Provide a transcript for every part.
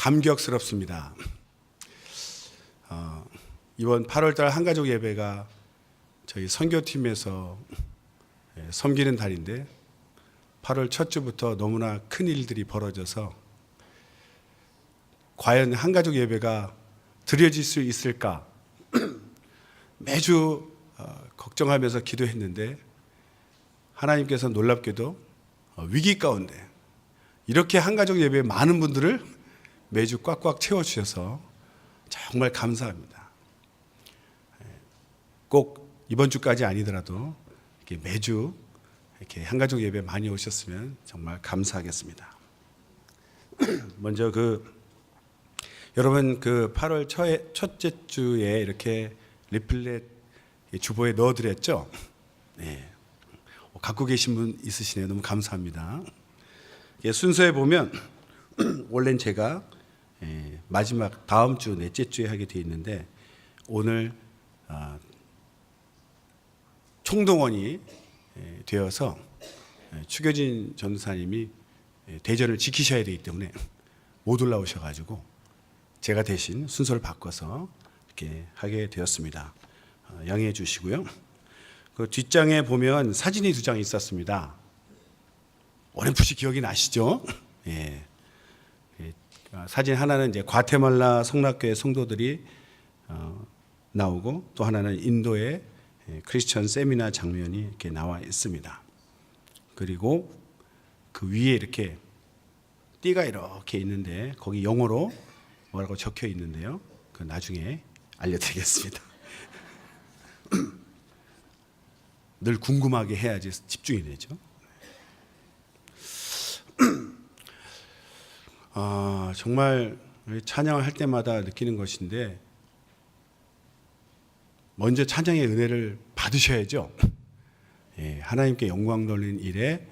감격스럽습니다. 이번 8월달 한가족 예배가 저희 선교팀에서 섬기는 달인데 8월 첫 주부터 너무나 큰 일들이 벌어져서 과연 한가족 예배가 드려질 수 있을까 매주 걱정하면서 기도했는데 하나님께서 놀랍게도 위기 가운데 이렇게 한가족 예배에 많은 분들을 매주 꽉꽉 채워주셔서 정말 감사합니다. 꼭 이번 주까지 아니더라도 이렇게 매주 이렇게 한가족 예배 많이 오셨으면 정말 감사하겠습니다. 먼저 여러분 8월 첫째 주에 이렇게 리플렛 주보에 넣어드렸죠? 네. 갖고 계신 분 있으시네요. 너무 감사합니다. 순서에 보면 원래는 제가 마지막 다음 주 넷째 주에 하게 되어 있는데 오늘 총동원이 되어서 추겨진 전도사님이 대전을 지키셔야 되기 때문에 못 올라오셔가지고 제가 대신 순서를 바꿔서 이렇게 하게 되었습니다. 양해해 주시고요. 그 뒷장에 보면 사진이 2장 있었습니다. 어렴풋이 기억이 나시죠? 예. 사진 하나는 이제 과테말라 성락교회 성도들이 나오고 또 하나는 인도의 크리스천 세미나 장면이 이렇게 나와 있습니다. 그리고 그 위에 이렇게 띠가 이렇게 있는데 거기 영어로 뭐라고 적혀 있는데요. 그 나중에 알려드리겠습니다. 늘 궁금하게 해야지 집중이 되죠. 정말 찬양을 할 때마다 느끼는 것인데 먼저 찬양의 은혜를 받으셔야죠. 하나님께 영광 돌리는 일에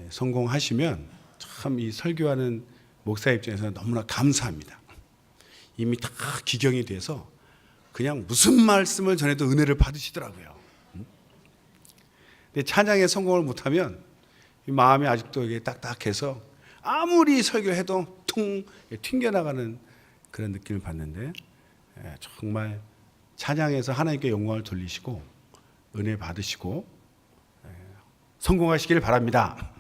성공하시면 참 이 설교하는 목사 입장에서는 너무나 감사합니다. 이미 다 기경이 돼서 그냥 무슨 말씀을 전해도 은혜를 받으시더라고요. 근데 찬양에 성공을 못하면 마음이 아직도 이게 딱딱해서 아무리 설교해도 퉁 튕겨나가는 그런 느낌을 받는데 정말 찬양에서 하나님께 영광을 돌리시고 은혜 받으시고 성공하시길 바랍니다.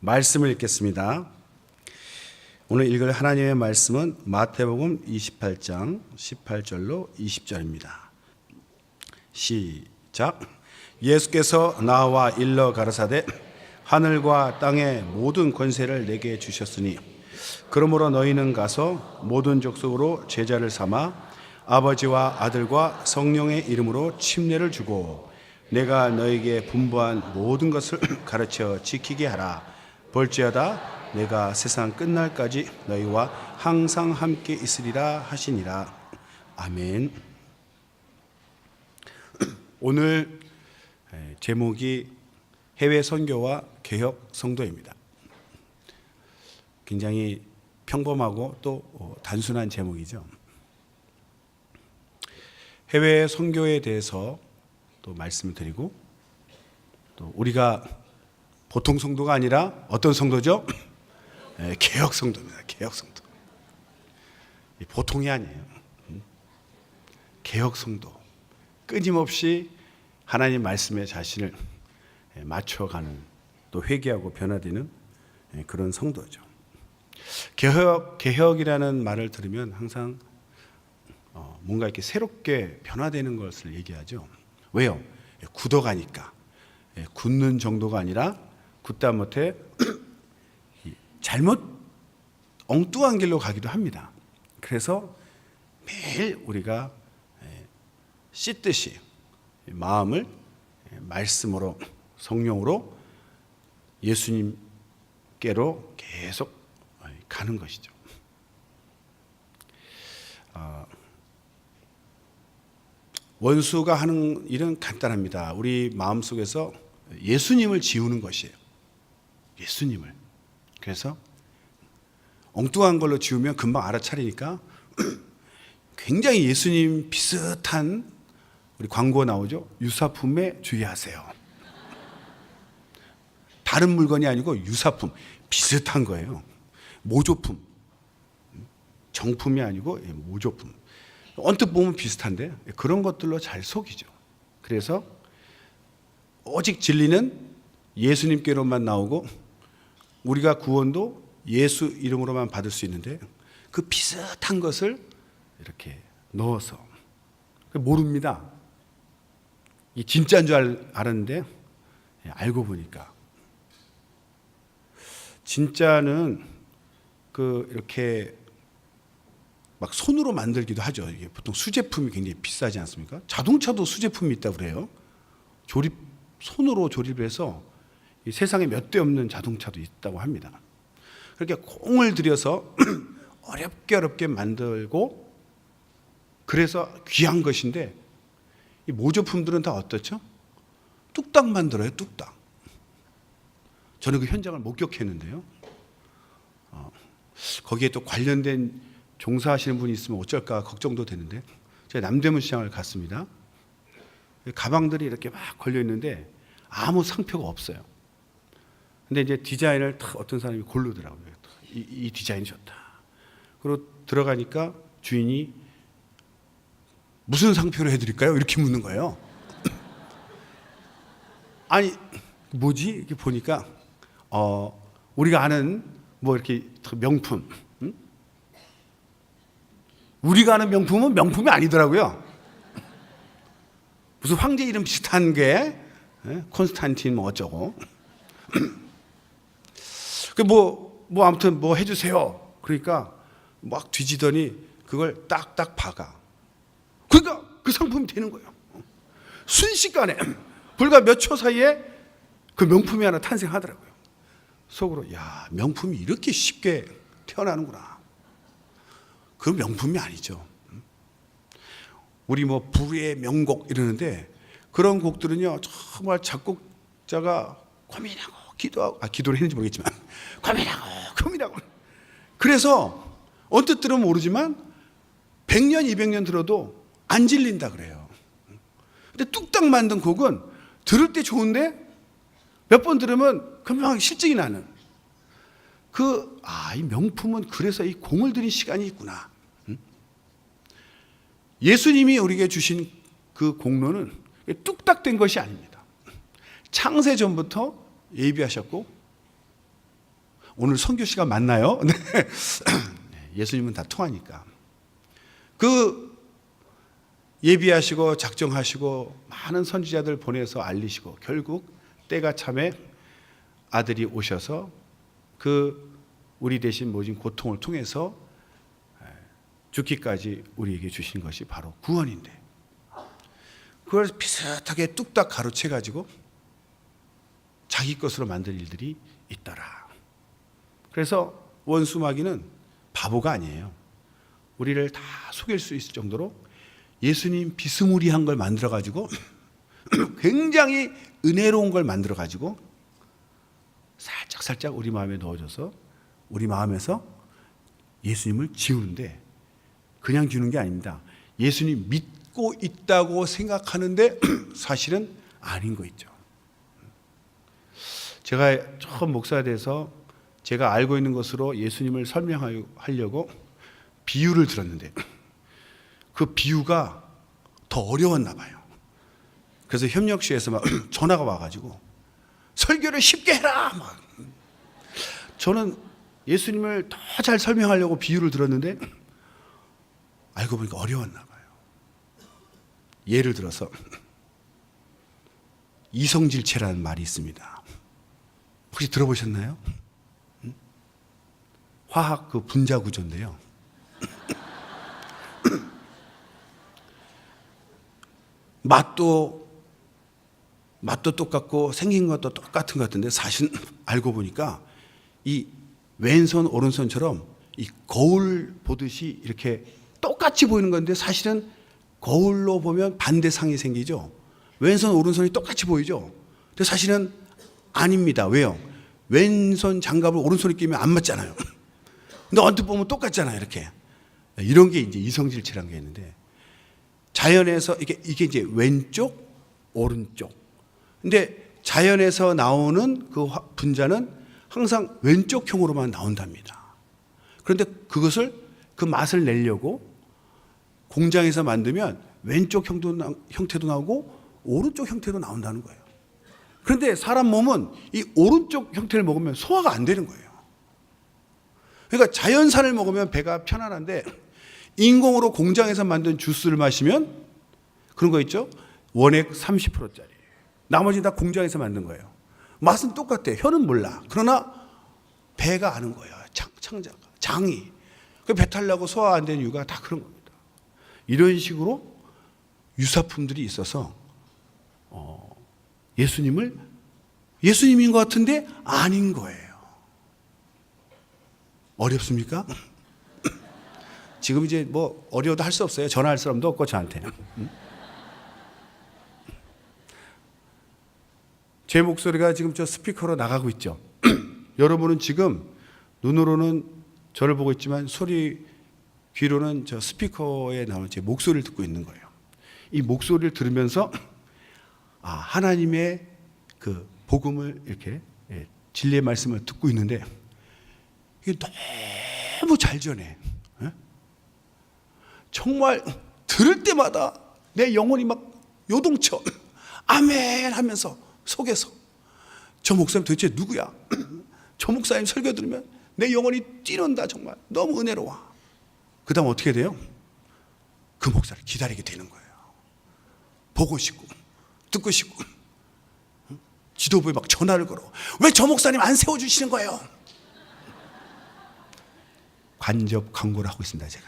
말씀을 읽겠습니다. 오늘 읽을 하나님의 말씀은 마태복음 28장 18절로 20절입니다. 시작. 예수께서 나와 일러 가라사대 하늘과 땅의 모든 권세를 내게 주셨으니 그러므로 너희는 가서 모든 족속으로 제자를 삼아 아버지와 아들과 성령의 이름으로 침례를 주고 내가 너희에게 분부한 모든 것을 가르쳐 지키게 하라. 볼지어다 내가 세상 끝날까지 너희와 항상 함께 있으리라 하시니라. 아멘. 오늘 제목이 해외 선교와 개혁 성도입니다. 굉장히 평범하고 또 단순한 제목이죠. 해외 선교에 대해서 또 말씀을 드리고 또 우리가 보통 성도가 아니라 어떤 성도죠? 개혁 성도입니다. 개혁 성도. 보통이 아니에요. 개혁 성도. 끊임없이 하나님 말씀에 자신을 맞춰가는 또 회개하고 변화되는 그런 성도죠. 개혁이라는 말을 들으면 항상 뭔가 이렇게 새롭게 변화되는 것을 얘기하죠. 왜요? 굳어가니까. 굳는 정도가 아니라 굳다 못해 잘못 엉뚱한 길로 가기도 합니다. 그래서 매일 우리가 씻듯이 마음을 말씀으로 성령으로 예수님께로 계속 가는 것이죠. 원수가 하는 일은 간단합니다. 우리 마음속에서 예수님을 지우는 것이에요. 예수님을. 그래서 엉뚱한 걸로 지우면 금방 알아차리니까 굉장히 예수님 비슷한 우리 광고 나오죠. 유사품에 주의하세요. 다른 물건이 아니고 유사품, 비슷한 거예요. 모조품, 정품이 아니고 모조품. 언뜻 보면 비슷한데 그런 것들로 잘 속이죠. 그래서 오직 진리는 예수님께로만 나오고 우리가 구원도 예수 이름으로만 받을 수 있는데 그 비슷한 것을 이렇게 넣어서 모릅니다. 이 진짜인 줄 알았는데 알고 보니까 진짜는 이렇게 막 손으로 만들기도 하죠. 이게 보통 수제품이 굉장히 비싸지 않습니까? 자동차도 수제품이 있다고 그래요. 손으로 조립을 해서 이 세상에 몇 대 없는 자동차도 있다고 합니다. 그렇게 공을 들여서 어렵게 만들고 그래서 귀한 것인데 이 모조품들은 다 어떻죠? 뚝딱 만들어요, 뚝딱. 저는 그 현장을 목격했는데요. 거기에 또 관련된 종사하시는 분이 있으면 어쩔까 걱정도 되는데 제가 남대문 시장을 갔습니다. 가방들이 이렇게 막 걸려 있는데 아무 상표가 없어요. 근데 이제 디자인을 딱 어떤 사람이 고르더라고요. 이 디자인이 좋다. 그리고 들어가니까 주인이 무슨 상표로 해드릴까요? 이렇게 묻는 거예요. 아니 뭐지? 이렇게 보니까 우리가 아는 뭐 이렇게 명품, 응? 우리가 아는 명품은 명품이 아니더라고요. 무슨 황제 이름 비슷한 게 콘스탄틴 뭐 어쩌고. 뭐 아무튼 뭐 해주세요. 그러니까 막 뒤지더니 그걸 딱딱 박아. 그러니까 그 상품이 되는 거예요. 순식간에 불과 몇 초 사이에 그 명품이 하나 탄생하더라고요. 속으로 야, 명품이 이렇게 쉽게 태어나는구나. 그건 명품이 아니죠. 우리 뭐 불의 명곡 이러는데 그런 곡들은요 정말 작곡자가 고민하고 기도를 했는지 모르겠지만 고민하고 그래서 언뜻 들으면 모르지만 100년 200년 들어도 안 질린다 그래요. 근데 뚝딱 만든 곡은 들을 때 좋은데 몇 번 들으면 금방 실증이 나는 이 명품은 그래서 이 공을 들인 시간이 있구나. 예수님이 우리에게 주신 그 공로는 뚝딱 된 것이 아닙니다. 창세 전부터 예비하셨고 오늘 선교 시간 맞나요? 네. 예수님은 다 통하니까 예비하시고 작정하시고 많은 선지자들 보내서 알리시고 결국 때가 참에 아들이 오셔서 우리 대신 모진 고통을 통해서 죽기까지 우리에게 주신 것이 바로 구원인데 그걸 비슷하게 뚝딱 가로채 가지고 자기 것으로 만들 일들이 있더라. 그래서 원수 마귀는 바보가 아니에요. 우리를 다 속일 수 있을 정도로 예수님 비스무리한 걸 만들어 가지고 굉장히 은혜로운 걸 만들어 가지고 살짝 우리 마음에 넣어줘서 우리 마음에서 예수님을 지우는데 그냥 주는 게 아닙니다. 예수님 믿고 있다고 생각하는데 사실은 아닌 거 있죠. 제가 처음 목사가 돼서 제가 알고 있는 것으로 예수님을 설명하려고 비유를 들었는데 그 비유가 더 어려웠나 봐요. 그래서 협력실에서 막 전화가 와가지고 설교를 쉽게 해라. 막. 저는 예수님을 더 잘 설명하려고 비유를 들었는데 알고 보니까 어려웠나 봐요. 예를 들어서 이성질체라는 말이 있습니다. 혹시 들어보셨나요? 화학 분자 구조인데요. 맛도 똑같고 생긴 것도 똑같은 것 같은데 사실 알고 보니까 이 왼손 오른손처럼 이 거울 보듯이 이렇게 똑같이 보이는 건데 사실은 거울로 보면 반대상이 생기죠. 왼손 오른손이 똑같이 보이죠. 근데 사실은 아닙니다. 왜요? 왼손 장갑을 오른손에 끼면 안 맞잖아요. 근데 언뜻 보면 똑같잖아요. 이렇게 이런 게 이제 이성질체라는 게 있는데 자연에서 이게 이제 왼쪽 오른쪽. 근데 자연에서 나오는 그 분자는 항상 왼쪽형으로만 나온답니다. 그런데 그것을 그 맛을 내려고 공장에서 만들면 왼쪽 형태도 나오고 오른쪽 형태도 나온다는 거예요. 그런데 사람 몸은 이 오른쪽 형태를 먹으면 소화가 안 되는 거예요. 그러니까 자연산을 먹으면 배가 편안한데 인공으로 공장에서 만든 주스를 마시면 그런 거 있죠? 원액 30%짜리. 나머지 다 공장에서 만든 거예요. 맛은 똑같아. 혀는 몰라. 그러나 배가 아는 거예요. 장이. 배탈 나고 소화 안 되는 이유가 다 그런 겁니다. 이런 식으로 유사품들이 있어서 예수님인 것 같은데 아닌 거예요. 어렵습니까? 지금 이제 뭐 어려워도 할 수 없어요. 전화할 사람도 없고 저한테. 제 목소리가 지금 저 스피커로 나가고 있죠. 여러분은 지금 눈으로는 저를 보고 있지만 귀로는 저 스피커에 나오는 제 목소리를 듣고 있는 거예요. 이 목소리를 들으면서 하나님의 그 복음을 이렇게 진리의 말씀을 듣고 있는데 이게 너무 잘 전해. 정말 들을 때마다 내 영혼이 막 요동쳐 아멘 하면서 속에서 저 목사님 도대체 누구야? 저 목사님 설교 들으면 내 영혼이 뛰는다. 정말 너무 은혜로워. 그 다음 어떻게 돼요? 그 목사를 기다리게 되는 거예요. 보고 싶고 듣고 싶고 지도부에 막 전화를 걸어. 왜 저 목사님 안 세워주시는 거예요? 간접 광고를 하고 있습니다 제가.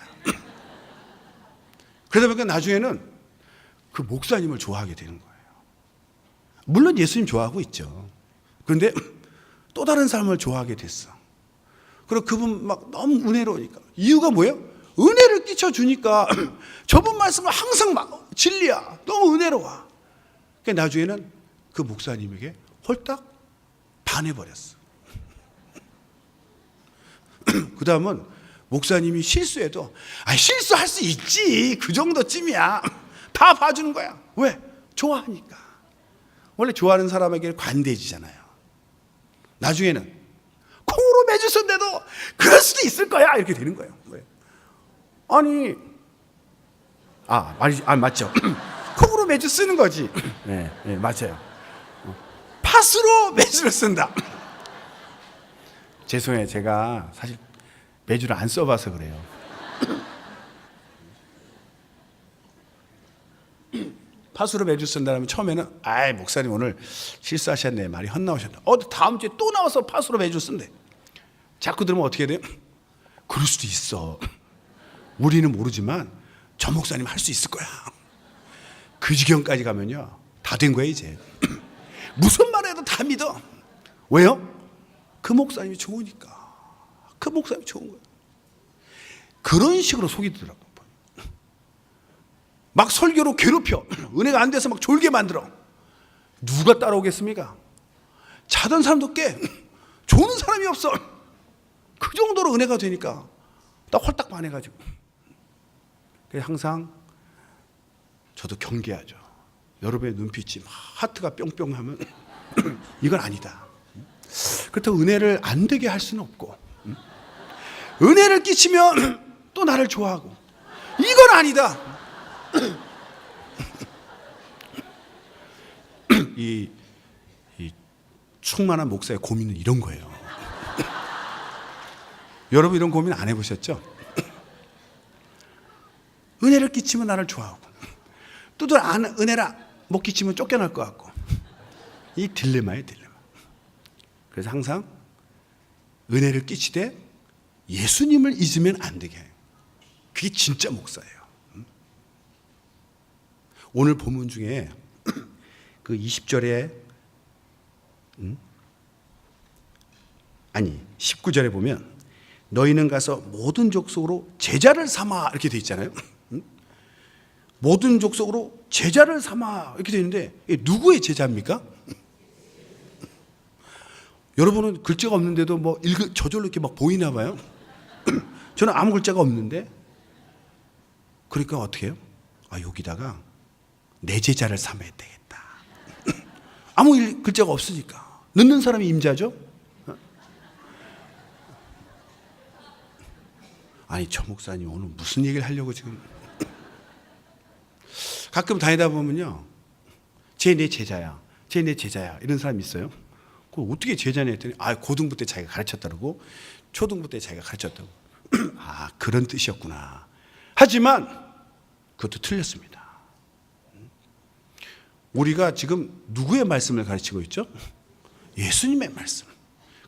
그러다 보니까 나중에는 그 목사님을 좋아하게 되는 거예요. 물론 예수님 좋아하고 있죠. 그런데 또 다른 사람을 좋아하게 됐어. 그리고 그분 막 너무 은혜로우니까. 이유가 뭐예요? 은혜를 끼쳐주니까 저분 말씀은 항상 막 진리야. 너무 은혜로워. 그러니까 나중에는 그 목사님에게 홀딱 반해버렸어. 그 다음은 목사님이 실수해도 실수할 수 있지. 그 정도쯤이야. 다 봐주는 거야. 왜? 좋아하니까. 원래 좋아하는 사람에게 관대해지잖아요. 나중에는 콩으로 매주 쓴데도 그럴 수도 있을 거야. 이렇게 되는 거예요. 왜? 아니, 맞죠. 콩으로 매주 쓰는 거지. 네, 맞아요. 팥으로 매주를 쓴다. 죄송해요. 제가 사실 매주를 안 써봐서 그래요. 팥으로 매주 쓴다면 처음에는 목사님 오늘 실수하셨네. 말이 헛나오셨다. 다음 주에 또 나와서 팥으로 매주 쓴대. 자꾸 들으면 어떻게 돼요? 그럴 수도 있어. 우리는 모르지만 저 목사님 할 수 있을 거야. 그 지경까지 가면요 다 된 거야 이제. 무슨 말 해도 다 믿어. 왜요? 그 목사님이 좋으니까. 그 목사님이 좋은 거야. 그런 식으로 속이더라고. 막 설교로 괴롭혀. 은혜가 안 돼서 막 졸게 만들어. 누가 따라오겠습니까? 자던 사람도 깨. 조는 사람이 없어. 그 정도로 은혜가 되니까 딱 홀딱 반해가지고. 그래서 항상 저도 경계하죠. 여러분의 눈빛이 막 하트가 뿅뿅하면 이건 아니다. 그렇다고 은혜를 안 되게 할 수는 없고, 은혜를 끼치면 또 나를 좋아하고, 이건 아니다. 이 충만한 목사의 고민은 이런 거예요. 여러분 이런 고민 안 해보셨죠? 은혜를 끼치면 나를 좋아하고, 또 은혜를 못 끼치면 쫓겨날 것 같고, 이 딜레마예요, 딜레마. 그래서 항상 은혜를 끼치되 예수님을 잊으면 안 되게 해요. 그게 진짜 목사예요. 오늘 본문 중에 그 20절에 19절에 보면 너희는 가서 모든 족속으로 제자를 삼아 이렇게 돼 있잖아요. 모든 족속으로 제자를 삼아 이렇게 돼 있는데 이게 누구의 제자입니까? 여러분은 글자가 없는데도 뭐 저절로 이렇게 막 보이나 봐요. 저는 아무 글자가 없는데, 그러니까 어떻게 해요? 여기다가 내 제자를 삼아야 되겠다. 아무 글자가 없으니까. 넣는 사람이 임자죠. 아니 저 목사님 오늘 무슨 얘기를 하려고 지금. 가끔 다니다 보면요, 쟤 내 제자야, 쟤 내 제자야 이런 사람 있어요. 그 어떻게 제자냐 했더니 고등부 때 자기가 가르쳤다고, 초등부 때 자기가 가르쳤다고. 그런 뜻이었구나. 하지만 그것도 틀렸습니다. 우리가 지금 누구의 말씀을 가르치고 있죠? 예수님의 말씀.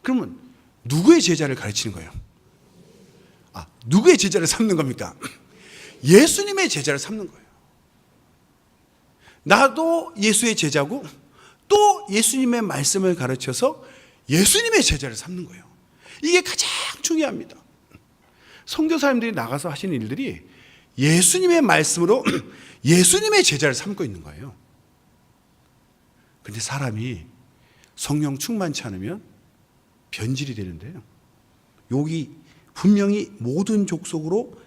그러면 누구의 제자를 가르치는 거예요? 누구의 제자를 삼는 겁니까? 예수님의 제자를 삼는 거예요. 나도 예수의 제자고 또 예수님의 말씀을 가르쳐서 예수님의 제자를 삼는 거예요. 이게 가장 중요합니다. 선교사님들이 나가서 하시는 일들이 예수님의 말씀으로 예수님의 제자를 삼고 있는 거예요. 그런데 사람이 성령 충만치 않으면 변질이 되는데요, 여기 분명히 모든 족속으로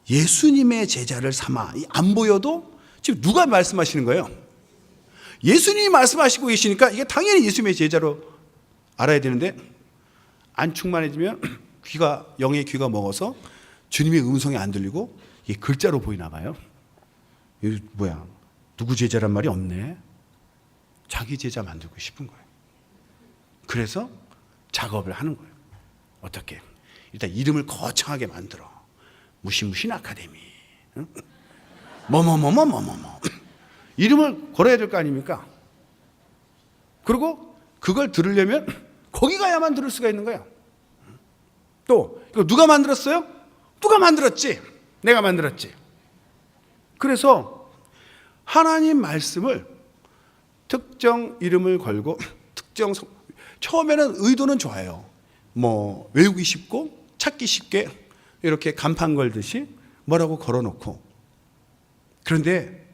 예수님의 제자를 삼아, 안 보여도 지금 누가 말씀하시는 거예요? 예수님이 말씀하시고 계시니까 이게 당연히 예수님의 제자로 알아야 되는데, 안 충만해지면 영의 귀가 먹어서 주님의 음성이 안 들리고 이게 글자로 보이나 봐요. 이거 뭐야, 누구 제자란 말이 없네. 자기 제자 만들고 싶은 거예요. 그래서 작업을 하는 거예요. 어떻게? 일단 이름을 거창하게 만들어. 무신무신 아카데미, 뭐뭐뭐뭐뭐뭐 이름을 걸어야 될 거 아닙니까? 그리고 그걸 들으려면 거기 가야만 들을 수가 있는 거예요. 또 이거 누가 만들었어요? 누가 만들었지? 내가 만들었지. 그래서 하나님 말씀을 특정 이름을 걸고 처음에는 의도는 좋아요. 뭐 외우기 쉽고 찾기 쉽게 이렇게 간판 걸듯이 뭐라고 걸어놓고, 그런데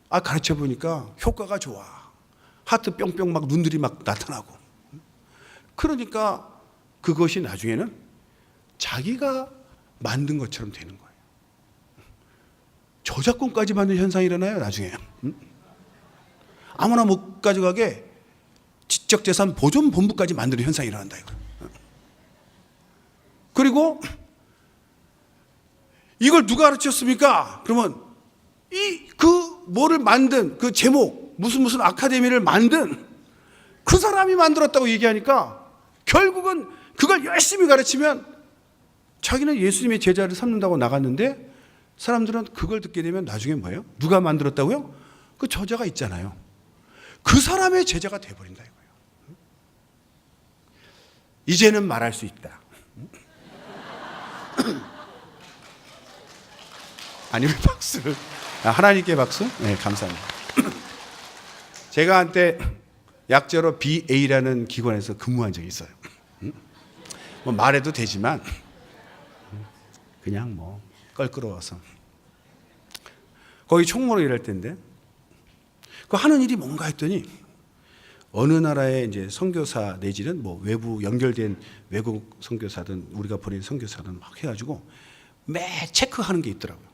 가르쳐 보니까 효과가 좋아. 하트 뿅뿅 막 눈들이 막 나타나고. 그러니까 그것이 나중에는 자기가 만든 것처럼 되는 거예요. 저작권까지 받는 현상이 일어나요, 나중에. 아무나 못 가져가게 지적재산 보존본부까지 만드는 현상이 일어난다, 이거. 그리고 이걸 누가 가르쳤습니까? 그러면 뭐를 만든 그 제목, 무슨 아카데미를 만든 그 사람이 만들었다고 얘기하니까 결국은 그걸 열심히 가르치면 자기는 예수님의 제자를 삼는다고 나갔는데, 사람들은 그걸 듣게 되면 나중에 뭐예요? 누가 만들었다고요? 그 저자가 있잖아요. 그 사람의 제자가 돼버린다, 이거예요. 이제는 말할 수 있다. 아니, 왜 박수를? 하나님께 박수? 네, 감사합니다. 제가 한때 약자로 BA라는 기관에서 근무한 적이 있어요. 뭐 말해도 되지만 그냥 뭐 껄끄러워서. 거기 총무로 일할 때인데, 그 하는 일이 뭔가 했더니 어느 나라의 이제 선교사 내지는 뭐 외부 연결된 외국 선교사든 우리가 보낸 선교사든 막 해가지고 매 체크하는 게 있더라고요.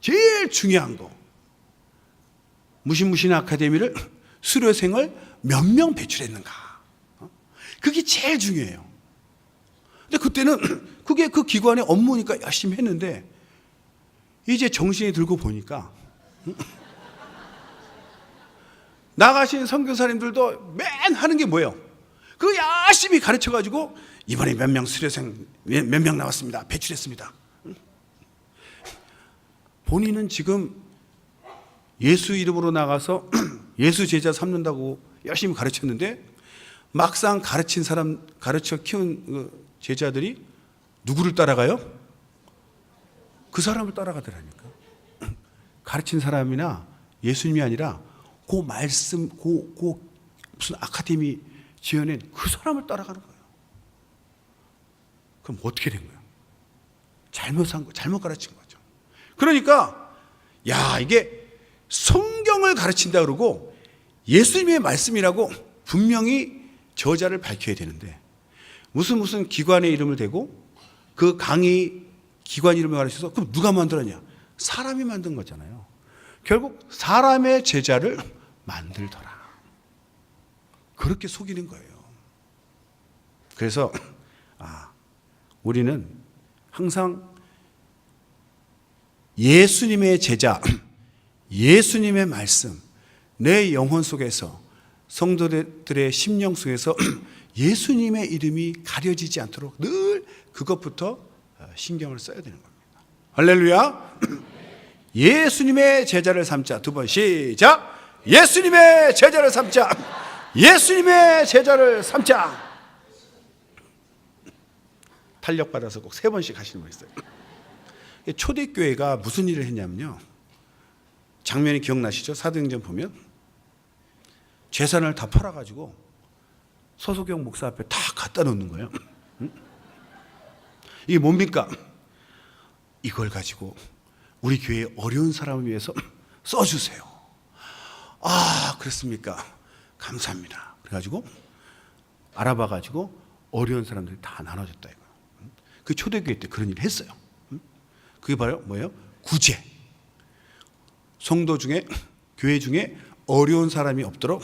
제일 중요한 거, 무신무신 아카데미를 수료생을 몇 명 배출했는가. 그게 제일 중요해요. 근데 그때는 그게 그 기관의 업무니까 열심히 했는데, 이제 정신이 들고 보니까 나가신 선교사님들도 맨 하는 게 뭐예요? 그거 열심히 가르쳐가지고 이번에 몇 명 수료생 몇 명 나왔습니다, 배출했습니다. 본인은 지금 예수 이름으로 나가서 예수 제자 삼는다고 열심히 가르쳤는데, 막상 가르친 사람, 가르쳐 키운 제자들이 누구를 따라가요? 그 사람을 따라가더라니까. 가르친 사람이나 예수님이 아니라 그 말씀, 그 무슨 아카데미 지어낸 그 사람을 따라가는 거예요. 그럼 어떻게 된 거예요? 잘못 가르친 거죠. 그러니까 이게 성경을 가르친다 그러고 예수님의 말씀이라고 분명히 저자를 밝혀야 되는데, 무슨 기관의 이름을 대고 그 강의 기관 이름을 가르쳐서, 그럼 누가 만들었냐? 사람이 만든 거잖아요. 결국 사람의 제자를 만들더라. 그렇게 속이는 거예요. 그래서 우리는 항상 예수님의 제자, 예수님의 말씀, 내 영혼 속에서, 성도들의 심령 속에서 예수님의 이름이 가려지지 않도록 늘 그것부터 신경을 써야 되는 겁니다. 할렐루야. 예수님의 제자를 삼자. 두 번 시작. 예수님의 제자를 삼자. 예수님의 제자를 삼자. 탄력받아서 꼭 3번씩 하시는 분 있어요. 초대교회가 무슨 일을 했냐면요, 장면이 기억나시죠? 사도행전 보면 재산을 다 팔아가지고 서소경 목사 앞에 다 갖다 놓는 거예요. 이게 뭡니까? 이걸 가지고 우리 교회 어려운 사람을 위해서 써주세요. 아, 그렇습니까? 감사합니다. 그래가지고 알아봐가지고 어려운 사람들이 다 나눠줬다 이거. 그 초대교회 때 그런 일을 했어요. 그게 바로 뭐예요? 구제. 성도 중에, 교회 중에 어려운 사람이 없도록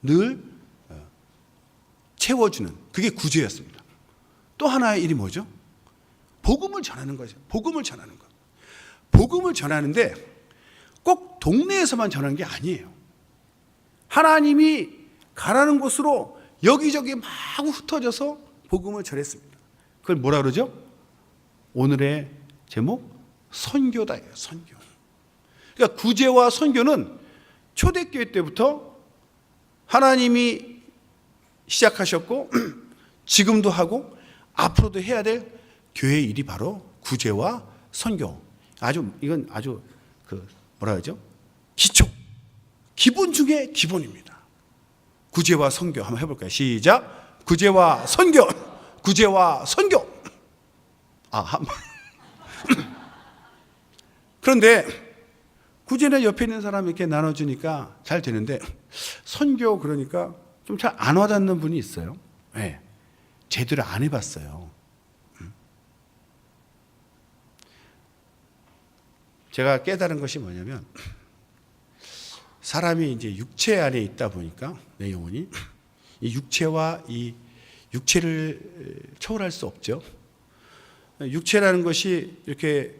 늘 채워주는, 그게 구제였습니다. 또 하나의 일이 뭐죠? 복음을 전하는 거죠. 복음을 전하는 것. 복음을 전하는데 꼭 동네에서만 전하는 게 아니에요. 하나님이 가라는 곳으로 여기저기 막 흩어져서 복음을 전했습니다. 그걸 뭐라 그러죠? 오늘의 제목, 선교다예요. 선교. 그러니까 구제와 선교는 초대교회 때부터 하나님이 시작하셨고 지금도 하고 앞으로도 해야 될 교회의 일이 바로 구제와 선교. 이건 아주 뭐라 하죠? 기본 중에 기본입니다. 구제와 선교 한번 해볼까요? 시작. 구제와 선교. 구제와 선교. 그런데 구제는 옆에 있는 사람이 이렇게 나눠주니까 잘 되는데, 선교 그러니까 좀 잘 안 와닿는 분이 있어요. 네. 제대로 안 해봤어요. 제가 깨달은 것이 뭐냐면, 사람이 이제 육체 안에 있다 보니까 내 영혼이 이 육체와 이 육체를 초월할 수 없죠. 육체라는 것이 이렇게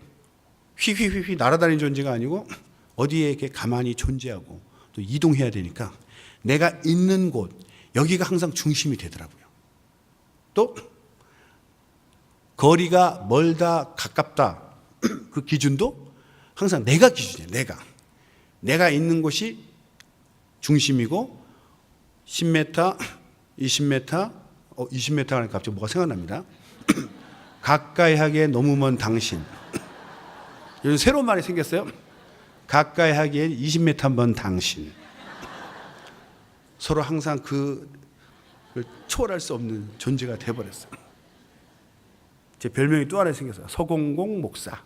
휘휘휘휘 날아다니는 존재가 아니고 어디에 이렇게 가만히 존재하고 또 이동해야 되니까 내가 있는 곳, 여기가 항상 중심이 되더라고요. 또 거리가 멀다 가깝다 그 기준도 항상 내가 기준이에요. 내가 있는 곳이 중심이고 10m, 20m, 20m 하니까 갑자기 뭐가 생각납니다. 가까이 하기에 너무 먼 당신. 요즘 새로운 말이 생겼어요. 가까이 하기에 20m 먼 당신. 서로 항상 그걸 초월할 수 없는 존재가 되어버렸어요. 제 별명이 또 하나 생겼어요. 서공공 목사.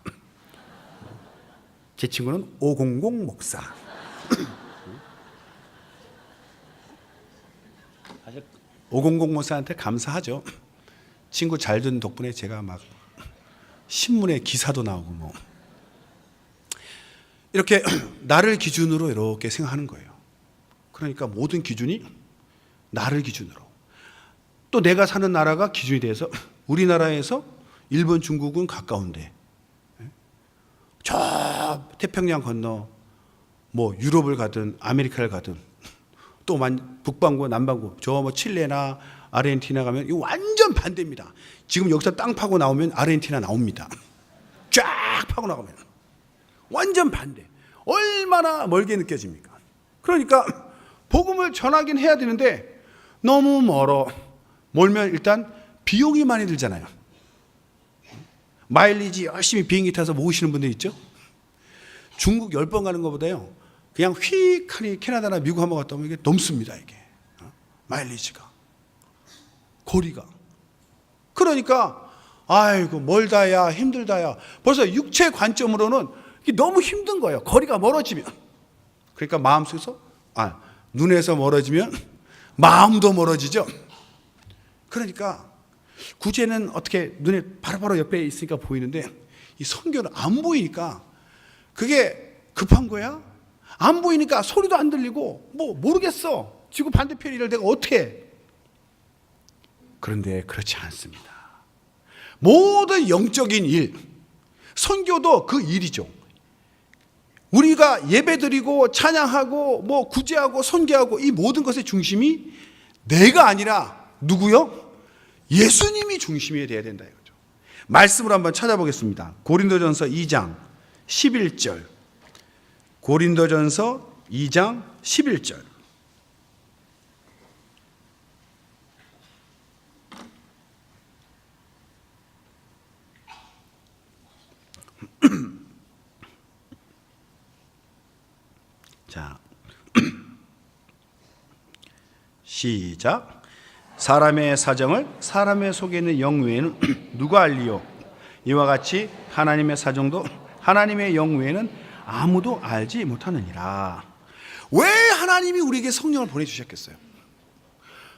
제 친구는 500 목사. 사실 500 목사한테 감사하죠. 친구 잘 된 덕분에 제가 막 신문에 기사도 나오고 뭐 이렇게 나를 기준으로 이렇게 생각하는 거예요. 그러니까 모든 기준이 나를 기준으로. 또 내가 사는 나라가 기준이 돼서 우리나라에서 일본, 중국은 가까운데 저 태평양 건너 뭐 유럽을 가든 아메리카를 가든 또 북반구, 남반구, 저 뭐 칠레나 아르헨티나 가면 이거 완전 반대입니다. 지금 여기서 땅 파고 나오면 아르헨티나 나옵니다. 쫙 파고 나가면 완전 반대. 얼마나 멀게 느껴집니까? 그러니까 복음을 전하긴 해야 되는데 너무 멀면 일단 비용이 많이 들잖아요. 마일리지 열심히 비행기 타서 모으시는 분들 있죠? 중국 10번 가는 것보다요 그냥 휙하니 캐나다나 미국 한번 갔다 오면 이게 넘습니다. 이게 마일리지가, 거리가. 그러니까 아이고 멀다야 힘들다야. 벌써 육체 관점으로는 이게 너무 힘든 거예요. 거리가 멀어지면. 그러니까 마음속에서 눈에서 멀어지면 마음도 멀어지죠. 그러니까 구제는 어떻게 눈에 바로바로 옆에 있으니까 보이는데 이 선교는 안 보이니까 그게 급한 거야? 안 보이니까 소리도 안 들리고 뭐 모르겠어. 지구 반대편 일을 내가 어떻게 해? 그런데 그렇지 않습니다. 모든 영적인 일, 선교도 그 일이죠. 우리가 예배드리고 찬양하고 뭐 구제하고 선교하고 이 모든 것의 중심이 내가 아니라 누구요? 예수님이 중심이 돼야 된다 이거죠. 말씀을 한번 찾아보겠습니다. 고린도전서 2장 11절. 고린도전서 2장 11절. 자, 시작. 사람의 사정을 사람의 속에 있는 영 외에는 누가 알리요? 이와 같이 하나님의 사정도 하나님의 영 외에는 아무도 알지 못하느니라. 왜 하나님이 우리에게 성령을 보내주셨겠어요?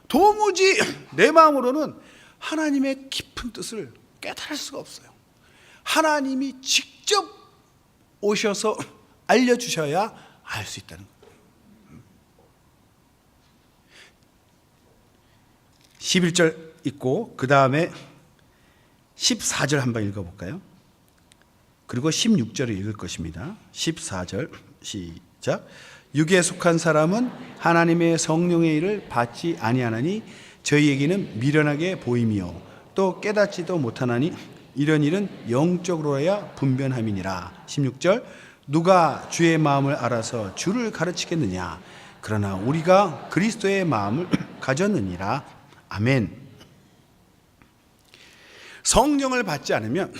도무지 내 마음으로는 하나님의 깊은 뜻을 깨달을 수가 없어요. 하나님이 직접 오셔서 알려주셔야 알 수 있다는 거예요. 11절 있고 그 다음에 14절 한번 읽어볼까요? 그리고 16절을 읽을 것입니다. 14절 시작. 육에 속한 사람은 하나님의 성령의 일을 받지 아니하나니 저희에게는 미련하게 보임이요 또 깨닫지도 못하나니 이런 일은 영적으로야 분변함이니라. 16절. 누가 주의 마음을 알아서 주를 가르치겠느냐? 그러나 우리가 그리스도의 마음을 가졌느니라. 아멘. 성령을 받지 않으면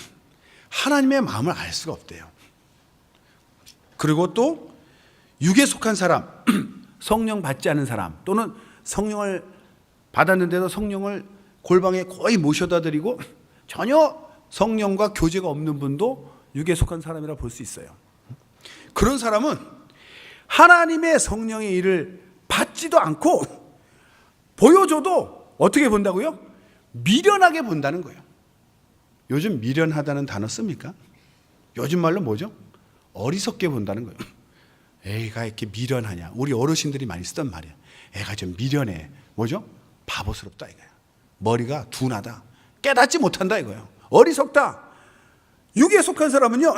하나님의 마음을 알 수가 없대요. 그리고 또 육에 속한 사람, 성령 받지 않은 사람, 또는 성령을 받았는데도 성령을 골방에 거의 모셔다 드리고 전혀 성령과 교제가 없는 분도 육에 속한 사람이라 볼 수 있어요. 그런 사람은 하나님의 성령의 일을 받지도 않고 보여줘도 어떻게 본다고요? 미련하게 본다는 거예요. 요즘 미련하다는 단어 씁니까? 요즘 말로 뭐죠? 어리석게 본다는 거예요. 애가 이렇게 미련하냐? 우리 어르신들이 많이 쓰던 말이에요. 애가 좀 미련해. 뭐죠? 바보스럽다 이거야. 머리가 둔하다. 깨닫지 못한다 이거예요. 어리석다. 육에 속한 사람은요,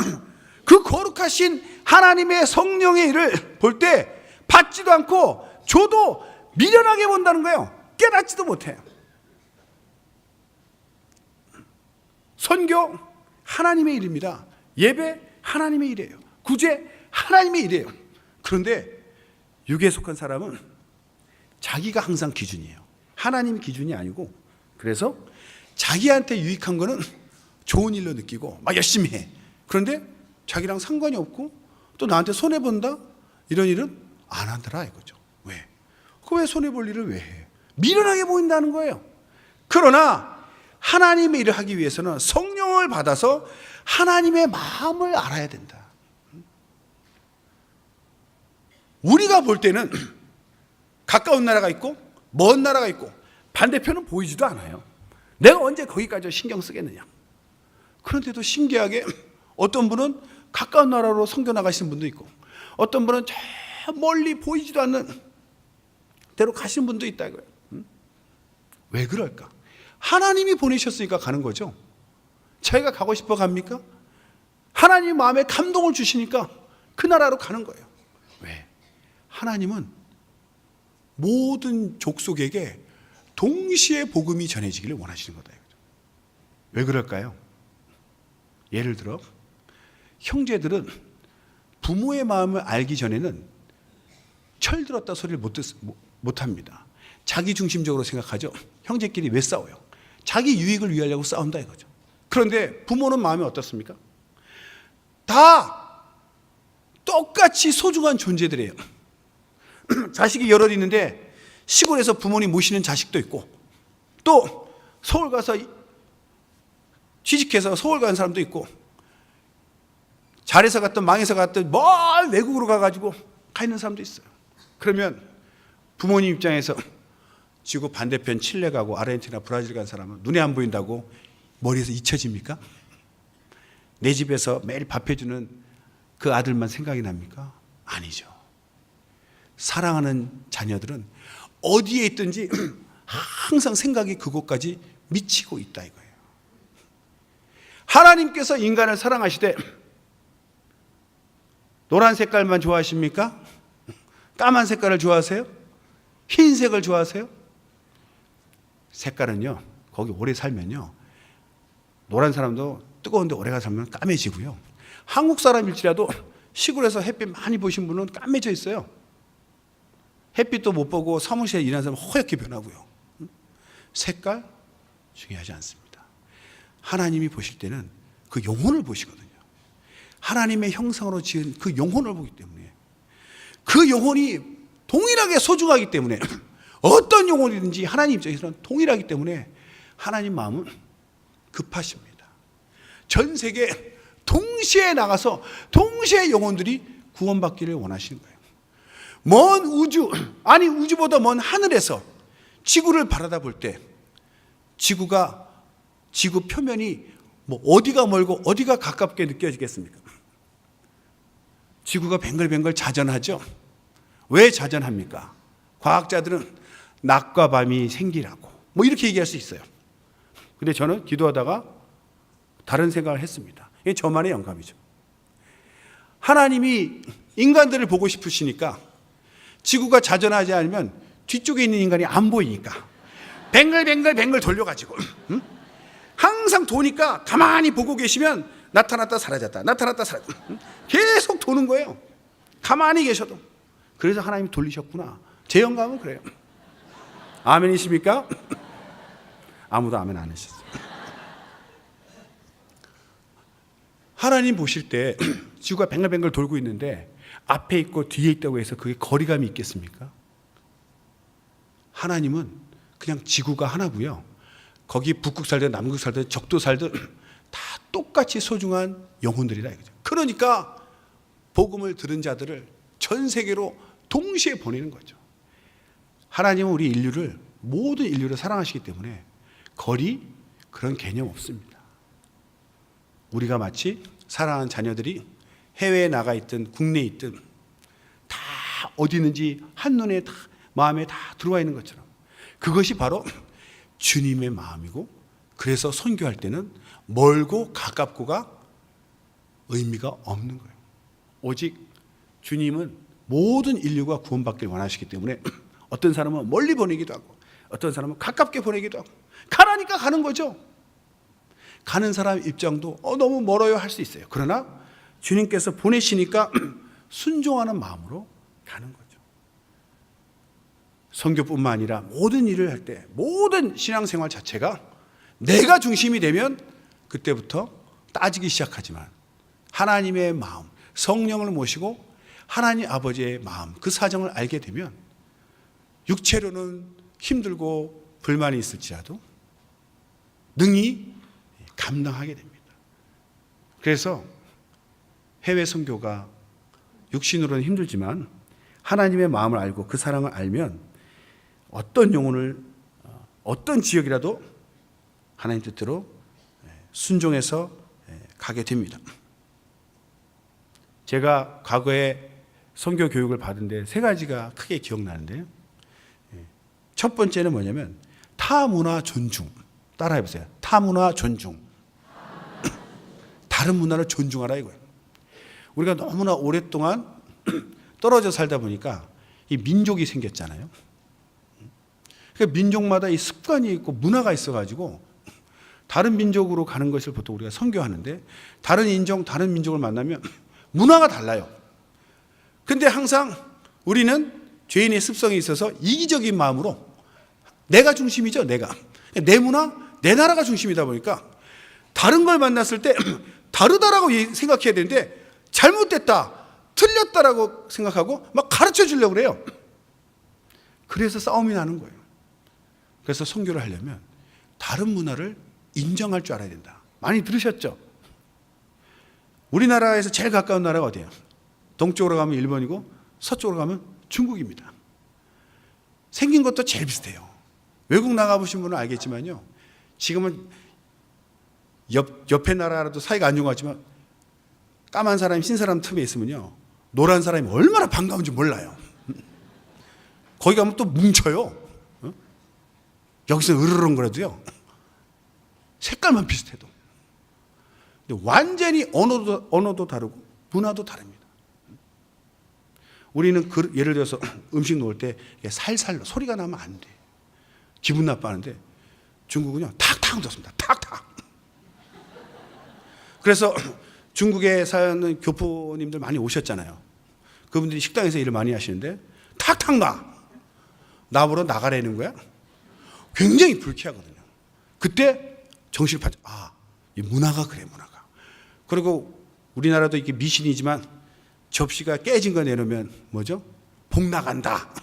그 거룩하신 하나님의 성령의 일을 볼 때 받지도 않고 줘도 미련하게 본다는 거예요. 깨닫지도 못해요. 선교 하나님의 일입니다. 예배 하나님의 일이에요. 구제 하나님의 일이에요. 그런데 육에 속한 사람은 자기가 항상 기준이에요. 하나님 기준이 아니고, 그래서 자기한테 유익한 거는 좋은 일로 느끼고 막 열심히 해. 그런데 자기랑 상관이 없고 또 나한테 손해본다? 이런 일은 안 하더라 이거죠. 왜? 그 왜 손해볼 일을 왜 해? 미련하게 보인다는 거예요. 그러나 하나님의 일을 하기 위해서는 성령을 받아서 하나님의 마음을 알아야 된다. 우리가 볼 때는 가까운 나라가 있고 먼 나라가 있고 반대편은 보이지도 않아요. 내가 언제 거기까지 신경 쓰겠느냐. 그런데도 신기하게 어떤 분은 가까운 나라로 선교 나가시는 분도 있고 어떤 분은 저 멀리 보이지도 않는 데로 가시는 분도 있다 이거예요. 왜 그럴까? 하나님이 보내셨으니까 가는 거죠. 자기가 가고 싶어 갑니까? 하나님 마음에 감동을 주시니까 그 나라로 가는 거예요. 왜? 하나님은 모든 족속에게 동시에 복음이 전해지기를 원하시는 거다. 왜 그럴까요? 예를 들어 형제들은 부모의 마음을 알기 전에는 철들었다 소리를 못합니다. 자기중심적으로 생각하죠. 형제끼리 왜 싸워요? 자기 유익을 위하려고 싸운다 이거죠. 그런데 부모는 마음이 어떻습니까? 다 똑같이 소중한 존재들이에요. 자식이 여럿 있는데 시골에서 부모님 모시는 자식도 있고 또 서울 가서 취직해서 서울 간 사람도 있고 잘해서 갔든 망해서 갔든 멀 외국으로 가가지고 가 있는 사람도 있어요. 그러면 부모님 입장에서 지구 반대편 칠레 가고 아르헨티나 브라질 간 사람은 눈에 안 보인다고 머리에서 잊혀집니까? 내 집에서 매일 밥 해주는 그 아들만 생각이 납니까? 아니죠. 사랑하는 자녀들은 어디에 있든지 항상 생각이 그곳까지 미치고 있다 이거예요. 하나님께서 인간을 사랑하시되 노란 색깔만 좋아하십니까? 까만 색깔을 좋아하세요? 흰색을 좋아하세요? 색깔은요, 거기 오래 살면요, 노란 사람도 뜨거운데 오래 살면 까매지고요, 한국 사람일지라도 시골에서 햇빛 많이 보신 분은 까매져 있어요. 햇빛도 못 보고 사무실에 일하는 사람은 허옇게 변하고요. 색깔 중요하지 않습니다. 하나님이 보실 때는 그 영혼을 보시거든요. 하나님의 형상으로 지은 그 영혼을 보기 때문에, 그 영혼이 동일하게 소중하기 때문에, 어떤 영혼이든지 하나님 입장에서는 동일하기 때문에 하나님 마음은 급하십니다. 전 세계 동시에 나가서 동시에 영혼들이 구원받기를 원하시는 거예요. 먼 우주, 아니 우주보다 먼 하늘에서 지구를 바라다 볼 때, 지구 표면이 뭐 어디가 멀고 어디가 가깝게 느껴지겠습니까? 지구가 뱅글뱅글 자전하죠. 왜 자전합니까? 과학자들은 낮과 밤이 생기라고 뭐 이렇게 얘기할 수 있어요. 근데 저는 기도하다가 다른 생각을 했습니다. 이게 저만의 영감이죠. 하나님이 인간들을 보고 싶으시니까 지구가 자전하지 않으면 뒤쪽에 있는 인간이 안 보이니까 뱅글뱅글 돌려가지고 항상 도니까 가만히 보고 계시면 나타났다 사라졌다, 나타났다 사라졌다, 계속 도는 거예요. 가만히 계셔도. 그래서 하나님이 돌리셨구나. 제 영감은 그래요. 아멘이십니까? 아무도 아멘 안 하셨어요. 하나님 보실 때 지구가 뱅글뱅글 돌고 있는데 앞에 있고 뒤에 있다고 해서 그게 거리감이 있겠습니까? 하나님은 그냥 지구가 하나고요, 거기 북극 살든 남극 살든 적도 살든 다 똑같이 소중한 영혼들이라 이거죠. 그러니까 복음을 들은 자들을 전 세계로 동시에 보내는 거죠. 하나님은 우리 인류를, 모든 인류를 사랑하시기 때문에 거리, 그런 개념 없습니다. 우리가 마치 사랑하는 자녀들이 해외에 나가 있든 국내에 있든 다 어디 있는지 한눈에 다 마음에 다 들어와 있는 것처럼, 그것이 바로 주님의 마음이고, 그래서 선교할 때는 멀고 가깝고가 의미가 없는 거예요. 오직 주님은 모든 인류가 구원받기를 원하시기 때문에 어떤 사람은 멀리 보내기도 하고 어떤 사람은 가깝게 보내기도 하고, 가라니까 가는 거죠. 가는 사람 입장도 너무 멀어요 할 수 있어요. 그러나 주님께서 보내시니까 순종하는 마음으로 가는 거죠. 선교뿐만 아니라 모든 일을 할 때, 모든 신앙생활 자체가 내가 중심이 되면 그때부터 따지기 시작하지만, 하나님의 마음, 성령을 모시고 하나님 아버지의 마음, 그 사정을 알게 되면 육체로는 힘들고 불만이 있을지라도 능히 감당하게 됩니다. 그래서 해외 선교가 육신으로는 힘들지만 하나님의 마음을 알고 그 사랑을 알면 어떤 영혼을, 어떤 지역이라도 하나님 뜻대로 순종해서 가게 됩니다. 제가 과거에 선교 교육을 받은데 세 가지가 크게 기억나는데요. 첫 번째는 뭐냐면 타문화 존중. 따라해 보세요. 타문화 존중. 다른 문화를 존중하라 이거예요. 우리가 너무나 오랫동안 떨어져 살다 보니까 이 민족이 생겼잖아요. 그러니까 민족마다 이 습관이 있고 문화가 있어가지고 다른 민족으로 가는 것을 보통 우리가 선교하는데, 다른 인종, 다른 민족을 만나면 문화가 달라요. 근데 항상 우리는 죄인의 습성이 있어서 이기적인 마음으로 내가 중심이죠, 내가. 내 문화, 내 나라가 중심이다 보니까 다른 걸 만났을 때 다르다라고 생각해야 되는데 잘못됐다, 틀렸다라고 생각하고 막 가르쳐 주려고 그래요. 그래서 싸움이 나는 거예요. 그래서 선교를 하려면 다른 문화를 인정할 줄 알아야 된다. 많이 들으셨죠? 우리나라에서 제일 가까운 나라가 어디예요? 동쪽으로 가면 일본이고 서쪽으로 가면 중국입니다. 생긴 것도 제일 비슷해요. 외국 나가보신 분은 알겠지만요, 지금은 옆에 나라라도 사이가 안 좋은 것 같지만 까만 사람이 흰 사람 틈에 있으면요, 노란 사람이 얼마나 반가운지 몰라요. 거기 가면 또 뭉쳐요. 여기서 으르렁거려도요, 색깔만 비슷해도. 근데 완전히 언어도 다르고 문화도 다릅니다. 우리는 예를 들어서 음식 놓을 때 살살 소리가 나면 안 돼. 기분 나빠하는데 중국은요 탁탁 넣습니다. 탁탁. 그래서 중국에 사는 교포님들 많이 오셨잖아요. 그분들이 식당에서 일을 많이 하시는데 탁탁 나보러 나가라는 거야. 굉장히 불쾌하거든요. 그때 정신을 받죠. 이 문화가 그래, 문화가. 그리고 우리나라도 이게 미신이지만 접시가 깨진 거 내놓으면 뭐죠? 복 나간다.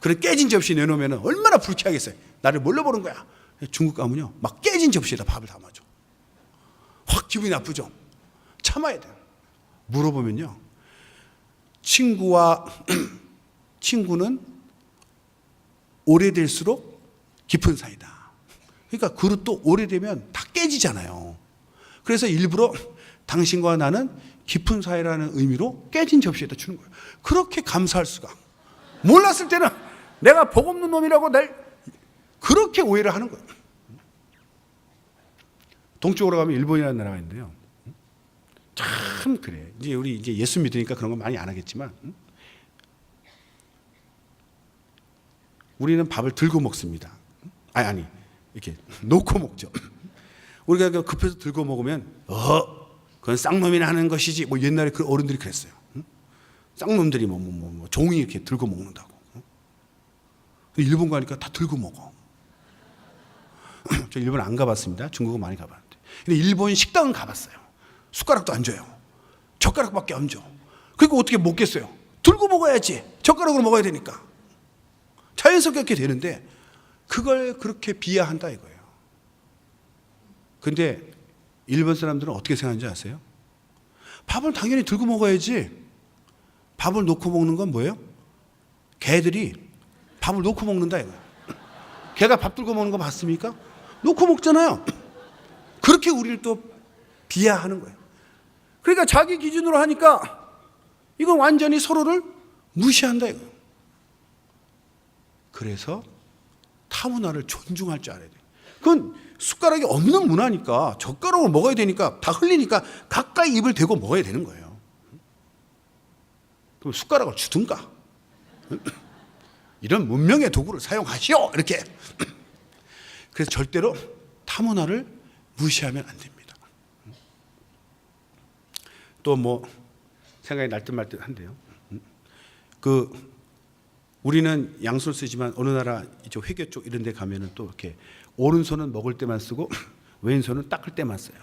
그런 깨진 접시 내놓으면 얼마나 불쾌하겠어요. 나를 뭘로 보는 거야. 중국 가면요 막 깨진 접시에다 밥을 담아줘. 확 기분이 나쁘죠. 참아야 돼요. 물어보면요 친구는 오래될수록 깊은 사이다. 그러니까 그릇도 오래되면 다 깨지잖아요. 그래서 일부러 당신과 나는 깊은 사이라는 의미로 깨진 접시에다 주는 거예요. 그렇게 감사할 수가. 몰랐을 때는 내가 복 없는 놈이라고 날 그렇게 오해를 하는 거예요. 동쪽으로 가면 일본이라는 나라가 있는데요. 참 그래. 우리 이제 예수 믿으니까 그런 거 많이 안 하겠지만 우리는 밥을 들고 먹습니다. 아니 이렇게 놓고 먹죠. 우리가 급해서 들고 먹으면 그건 쌍놈이나 하는 것이지. 뭐 옛날에 그 어른들이 그랬어요. 쌍놈들이 뭐 종이 이렇게 들고 먹는다고. 일본 가니까 다 들고 먹어. 저 일본 안 가봤습니다. 중국은 많이 가봤는데. 근데 일본 식당은 가봤어요. 숟가락도 안 줘요. 젓가락밖에 안 줘. 그러니까 어떻게 먹겠어요? 들고 먹어야지. 젓가락으로 먹어야 되니까. 자연스럽게 이렇게 되는데 그걸 그렇게 비하한다 이거예요. 근데 일본 사람들은 어떻게 생각하는지 아세요? 밥을 당연히 들고 먹어야지. 밥을 놓고 먹는 건 뭐예요? 개들이 밥을 놓고 먹는다 이거예요. 개가 밥 들고 먹는 거 봤습니까? 놓고 먹잖아요. 그렇게 우리를 또 비하하는 거예요. 그러니까 자기 기준으로 하니까 이건 완전히 서로를 무시한다 이거예요. 그래서 타 문화를 존중할 줄 알아야 돼요. 그건 숟가락이 없는 문화니까 젓가락으로 먹어야 되니까 다 흘리니까 가까이 입을 대고 먹어야 되는 거예요. 그럼 숟가락을 주든가 이런 문명의 도구를 사용하시오 이렇게. 그래서 절대로 타 문화를 무시하면 안 됩니다. 또 뭐 생각이 날 듯 말 듯 한데요. 우리는 양손 쓰지만 어느 나라 이쪽 회교 쪽 이런 데 가면은 또 이렇게 오른손은 먹을 때만 쓰고 왼손은 닦을 때만 써요.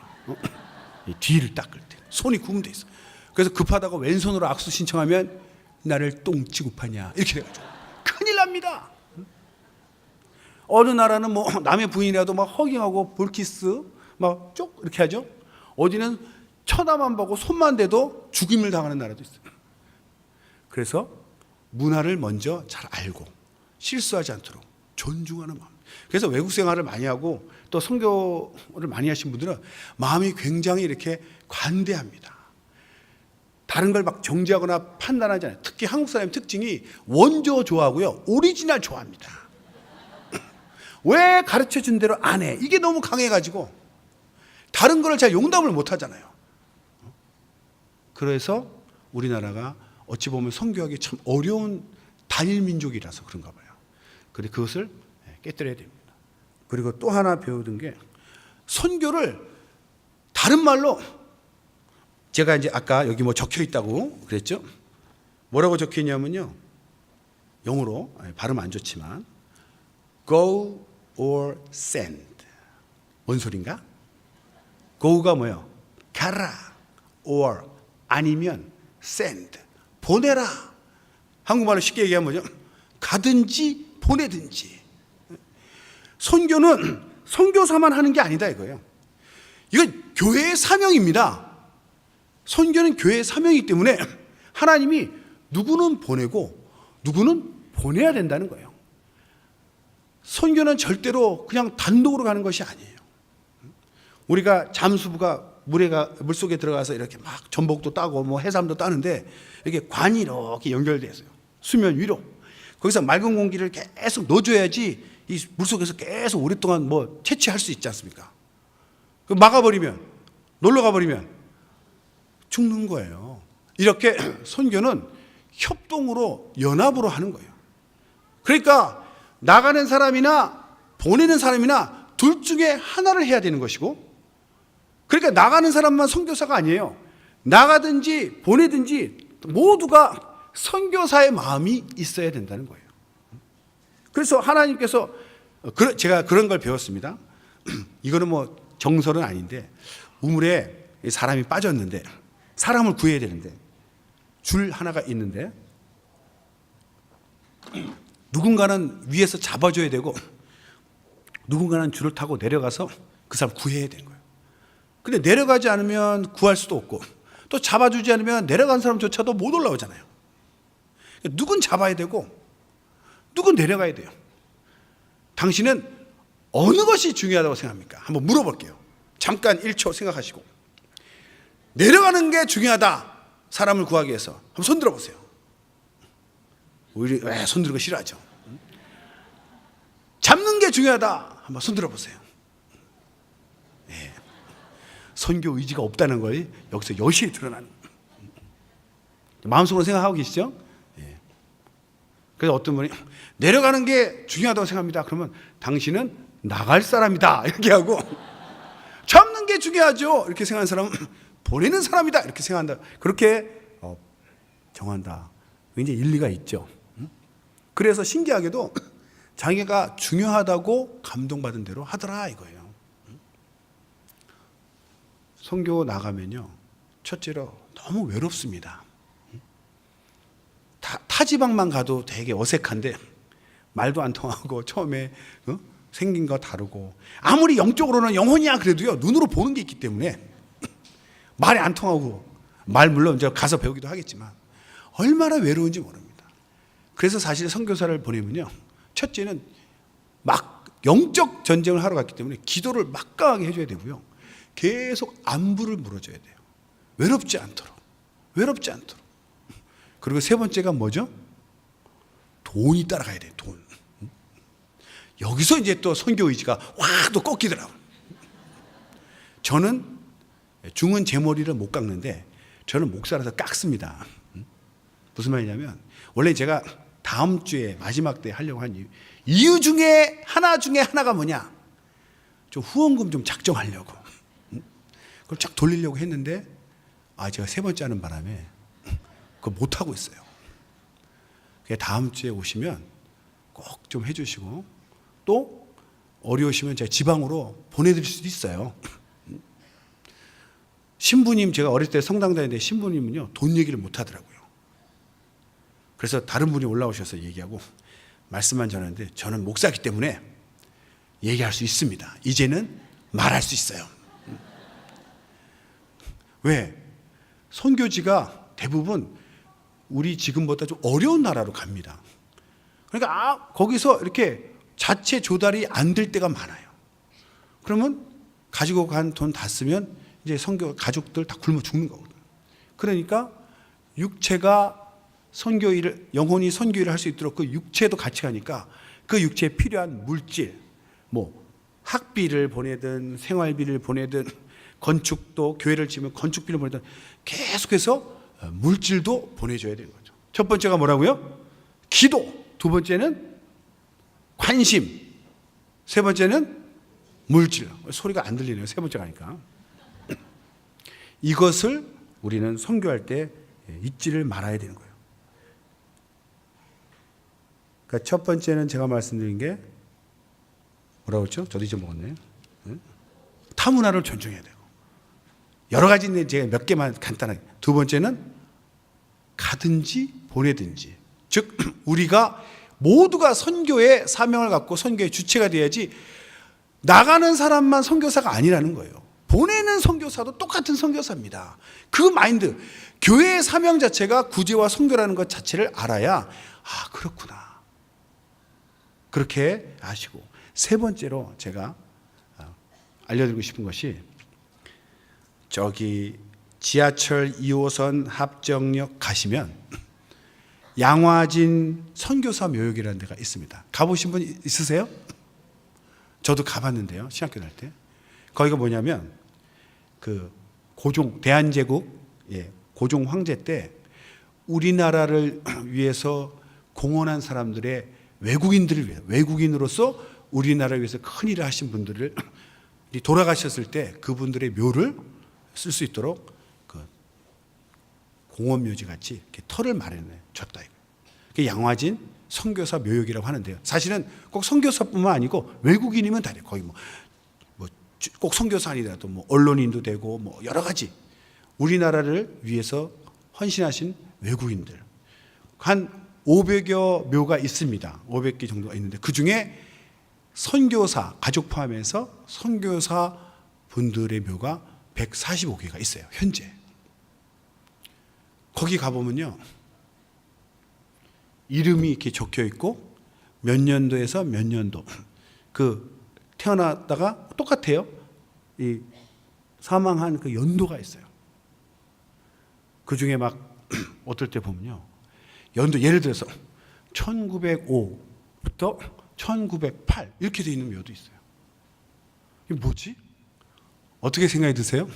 이 뒤를 닦을 때 손이 구분돼 있어. 그래서 급하다고 왼손으로 악수 신청하면 나를 똥 취급하냐 이렇게 돼가지고 큰일 납니다. 어느 나라는 뭐 남의 부인이라도 막 허깅하고 볼키스 막 쭉 이렇게 하죠. 어디는 쳐다만 보고 손만 대도 죽임을 당하는 나라도 있어요. 그래서 문화를 먼저 잘 알고 실수하지 않도록 존중하는 마음. 그래서 외국 생활을 많이 하고 또 선교를 많이 하신 분들은 마음이 굉장히 이렇게 관대합니다. 다른 걸 막 정죄하거나 판단하지 않아요. 특히 한국 사람의 특징이 원조 좋아하고요, 오리지널 좋아합니다. 왜 가르쳐준 대로 안 해? 이게 너무 강해가지고 다른 거를 잘 용납을 못 하잖아요. 그래서 우리나라가 어찌 보면 선교하기 참 어려운 단일 민족이라서 그런가 봐요. 그런데 그것을 깨뜨려야 됩니다. 그리고 또 하나 배우던 게 선교를 다른 말로, 제가 이제 아까 여기 뭐 적혀 있다고 그랬죠? 뭐라고 적혀 있냐면요, 영어로 발음 안 좋지만 go or send. 뭔 소린가? go가 뭐예요? 가라. or 아니면 send. 보내라. 한국말로 쉽게 얘기하면 뭐죠? 가든지 보내든지. 선교는 선교사만 하는 게 아니다 이거예요. 이건 교회의 사명입니다. 선교는 교회의 사명이기 때문에 하나님이 누구는 보내고 누구는 보내야 된다는 거예요. 선교는 절대로 그냥 단독으로 가는 것이 아니에요. 우리가 잠수부가 물속에 들어가서 이렇게 막 전복도 따고 뭐 해삼도 따는데 이렇게 관이 이렇게 연결되어 있어요. 수면 위로. 거기서 맑은 공기를 계속 넣어줘야지 이 물속에서 계속 오랫동안 뭐 채취할 수 있지 않습니까? 막아버리면, 놀러 가버리면 죽는 거예요. 이렇게 선교는 협동으로 연합으로 하는 거예요. 그러니까 나가는 사람이나 보내는 사람이나 둘 중에 하나를 해야 되는 것이고, 그러니까 나가는 사람만 선교사가 아니에요. 나가든지 보내든지 모두가 선교사의 마음이 있어야 된다는 거예요. 그래서 하나님께서, 제가 그런 걸 배웠습니다. 이거는 뭐 정설은 아닌데, 우물에 사람이 빠졌는데 사람을 구해야 되는데 줄 하나가 있는데 누군가는 위에서 잡아줘야 되고 누군가는 줄을 타고 내려가서 그 사람 구해야 되는 거예요. 근데 내려가지 않으면 구할 수도 없고 또 잡아주지 않으면 내려간 사람조차도 못 올라오잖아요. 누군 잡아야 되고 누군 내려가야 돼요. 당신은 어느 것이 중요하다고 생각합니까? 한번 물어볼게요. 잠깐 1초 생각하시고. 내려가는 게 중요하다, 사람을 구하기 위해서. 한번 손 들어보세요. 오히려 손 들고 싫어하죠. 잡는 게 중요하다, 한번 손 들어보세요. 네. 선교 의지가 없다는 걸 여기서 여실히 드러나는 거예요. 마음속으로 생각하고 계시죠? 네. 그래서 어떤 분이 내려가는 게 중요하다고 생각합니다. 그러면 당신은 나갈 사람이다 이렇게 하고, 잡는 게 중요하죠 이렇게 생각하는 사람은 보내는 사람이다 이렇게 생각한다. 그렇게 정한다. 굉장히 일리가 있죠. 그래서 신기하게도 자기가 중요하다고 감동받은 대로 하더라 이거예요. 선교 나가면요, 첫째로 너무 외롭습니다. 타지방만 가도 되게 어색한데 말도 안 통하고 처음에 생긴 거 다르고, 아무리 영적으로는 영혼이야 그래도요, 눈으로 보는 게 있기 때문에 말이 안 통하고, 말 물론 이제 가서 배우기도 하겠지만 얼마나 외로운지 모릅니다. 그래서 사실 선교사를 보내면요, 첫째는 막 영적 전쟁을 하러 갔기 때문에 기도를 막강하게 해줘야 되고요, 계속 안부를 물어줘야 돼요. 외롭지 않도록. 그리고 세 번째가 뭐죠? 돈이 따라가야 돼요. 돈. 여기서 이제 또 선교 의지가 확 또 꺾이더라고요. 저는 중은 제 머리를 못 깎는데 저는 목사라서 깎습니다. 무슨 말이냐면, 원래 제가 다음 주에 마지막 때 하려고 한 이유 중에 하나가 뭐냐, 좀 후원금 좀 작정하려고 그걸 쫙 돌리려고 했는데, 제가 세 번째 하는 바람에 그거 못하고 있어요. 다음 주에 오시면 꼭 좀 해주시고, 또 어려우시면 제가 지방으로 보내드릴 수도 있어요. 신부님, 제가 어릴 때 성당 다니는데 신부님은요, 돈 얘기를 못 하더라고요. 그래서 다른 분이 올라오셔서 얘기하고 말씀만 전하는데, 저는 목사기 때문에 얘기할 수 있습니다. 이제는 말할 수 있어요. 왜? 선교지가 대부분 우리 지금보다 좀 어려운 나라로 갑니다. 그러니까 거기서 이렇게 자체 조달이 안 될 때가 많아요. 그러면 가지고 간 돈 다 쓰면 이제 선교 가족들 다 굶어 죽는 거거든요. 그러니까 육체가 선교 일을, 영혼이 선교 일을 할 수 있도록 그 육체도 같이 가니까 그 육체에 필요한 물질, 뭐 학비를 보내든 생활비를 보내든 건축도 교회를 지으면 건축비를 보내든 계속해서 물질도 보내줘야 되는 거죠. 첫 번째가 뭐라고요? 기도. 두 번째는 관심. 세 번째는 물질. 소리가 안 들리네요, 세 번째가 하니까. 이것을 우리는 선교할 때 잊지를 말아야 되는 거예요. 그러니까 첫 번째는 제가 말씀드린 게 뭐라고 했죠? 저도 잊어먹었네요. 타문화를 존중해야 되고, 여러 가지인데 제가 몇 개만 간단하게. 두 번째는 가든지 보내든지, 즉 우리가 모두가 선교의 사명을 갖고 선교의 주체가 돼야지, 나가는 사람만 선교사가 아니라는 거예요. 보내는 선교사도 똑같은 선교사입니다. 그 마인드, 교회의 사명 자체가 구제와 선교라는 것 자체를 알아야, 그렇구나, 그렇게 아시고. 세 번째로 제가 알려드리고 싶은 것이, 저기 지하철 2호선 합정역 가시면 양화진 선교사 묘역이라는 데가 있습니다. 가보신 분 있으세요? 저도 가봤는데요, 신학교 다닐 때. 거기가 뭐냐면, 그 고종 대한제국 고종 황제 때 우리나라를 위해서 공헌한 사람들의 외국인들을 위해 외국인으로서 우리나라를 위해서 큰 일을 하신 분들을 돌아가셨을 때 그분들의 묘를 쓸 수 있도록 그 공원묘지 같이 이렇게 터를 마련해 줬다. 그게 양화진 선교사 묘역이라고 하는데요. 사실은 꼭 선교사뿐만 아니고 외국인이면 다 돼요. 거의 뭐 꼭 선교사 아니더라도 뭐 언론인도 되고 뭐 여러 가지 우리나라를 위해서 헌신하신 외국인들 한 500여 묘가 있습니다. 500개 정도가 있는데 그 중에 선교사 가족 포함해서 선교사 분들의 묘가 145개가 있어요. 현재 거기 가보면요 이름이 이렇게 적혀 있고 몇 년도에서 몇 년도 그 태어났다가 똑같아요. 이 사망한 그 연도가 있어요. 그 중에 막 어떨 때 보면요 연도 예를 들어서 1905부터 1908 이렇게 돼 있는 묘도 있어요. 이게 뭐지? 어떻게 생각이 드세요?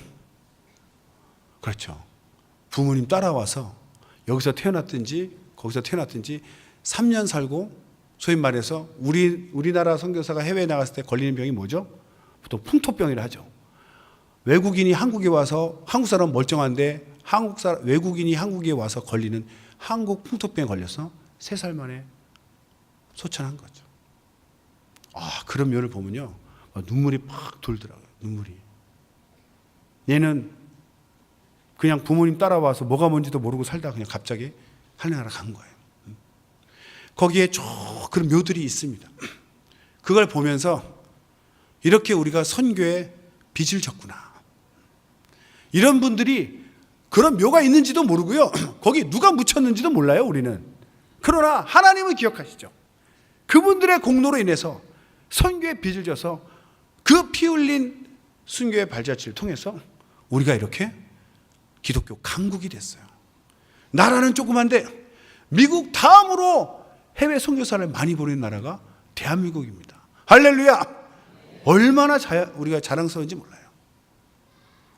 그렇죠. 부모님 따라와서 여기서 태어났든지 거기서 태어났든지 3년 살고 소위 말해서 우리나라 선교사가 해외에 나갔을 때 걸리는 병이 뭐죠? 보통 풍토병이라 하죠. 외국인이 한국에 와서 한국 사람 멀쩡한데 외국인이 한국에 와서 걸리는 한국 풍토병에 걸려서 3살 만에 소천한 거죠. 그런 묘를 보면요 눈물이 팍 돌더라고요. 눈물이. 얘는 그냥 부모님 따라와서 뭐가 뭔지도 모르고 살다가 그냥 갑자기 하늘나라 간 거예요. 거기에 쭉 그런 묘들이 있습니다. 그걸 보면서 이렇게 우리가 선교에 빚을 졌구나. 이런 분들이 그런 묘가 있는지도 모르고요. 거기 누가 묻혔는지도 몰라요, 우리는. 그러나 하나님은 기억하시죠. 그분들의 공로로 인해서 선교에 빚을 져서 그 피 흘린 순교의 발자취를 통해서 우리가 이렇게 기독교 강국이 됐어요. 나라는 조그만데 미국 다음으로 해외 선교사를 많이 보내는 나라가 대한민국입니다. 할렐루야! 얼마나 우리가 자랑스러운지 몰라요.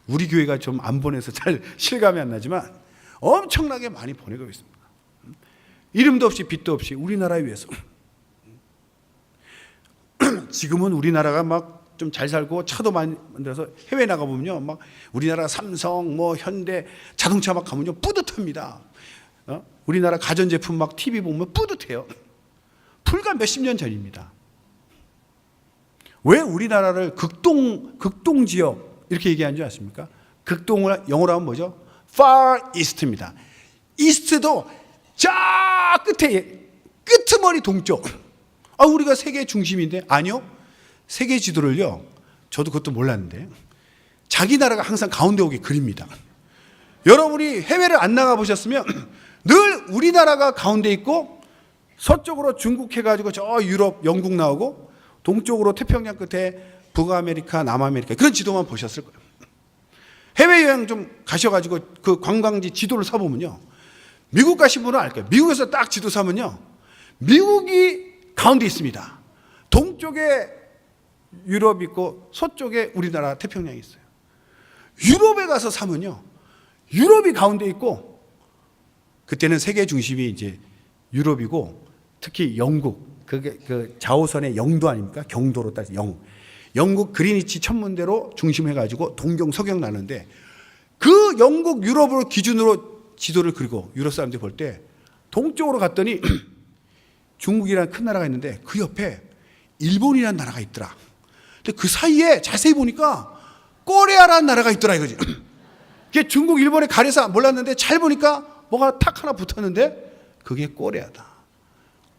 우리 교회가 좀 안 보내서 잘 실감이 안 나지만 엄청나게 많이 보내고 있습니다. 이름도 없이 빛도 없이 우리나라에 위해서. 지금은 우리나라가 막 좀 잘 살고 차도 많이 만들어서 해외 나가보면요 막 우리나라 삼성 뭐 현대 자동차 막 가면요 뿌듯합니다. 우리나라 가전제품 막 TV 보면 뿌듯해요. 불과 몇십 년 전입니다. 왜 우리나라를 극동 지역 이렇게 얘기하는 줄 아십니까? 극동을 영어로 하면 뭐죠? Far East입니다. 이스트도 저 끝에 끄트머리 동쪽. 우리가 세계 중심인데 아니요. 세계 지도를요. 저도 그것도 몰랐는데 자기 나라가 항상 가운데 오게 그립니다. 여러분이 해외를 안 나가 보셨으면 늘 우리나라가 가운데 있고 서쪽으로 중국 해가지고 저 유럽, 영국 나오고 동쪽으로 태평양 끝에 북아메리카, 남아메리카 그런 지도만 보셨을 거예요. 해외여행 좀 가셔가지고 그 관광지 지도를 사보면요. 미국 가신 분은 알 거예요. 미국에서 딱 지도 사면요. 미국이 가운데 있습니다. 동쪽에 유럽 있고 서쪽에 우리나라 태평양이 있어요. 유럽에 가서 사면요. 유럽이 가운데 있고 그때는 세계 중심이 이제 유럽이고 특히 영국 그게 그 좌우선의 영도 아닙니까? 경도로 따지면 영국 그리니치 천문대로 중심해가지고 동경 서경 나는데 그 영국 유럽을 기준으로 지도를 그리고 유럽 사람들이 볼 때 동쪽으로 갔더니 중국이라는 큰 나라가 있는데 그 옆에 일본이라는 나라가 있더라. 근데 그 사이에 자세히 보니까 코리아라는 나라가 있더라 이거지. 그게 중국, 일본에 가려서 몰랐는데 잘 보니까 뭐가 탁 하나 붙었는데 그게 코리아다.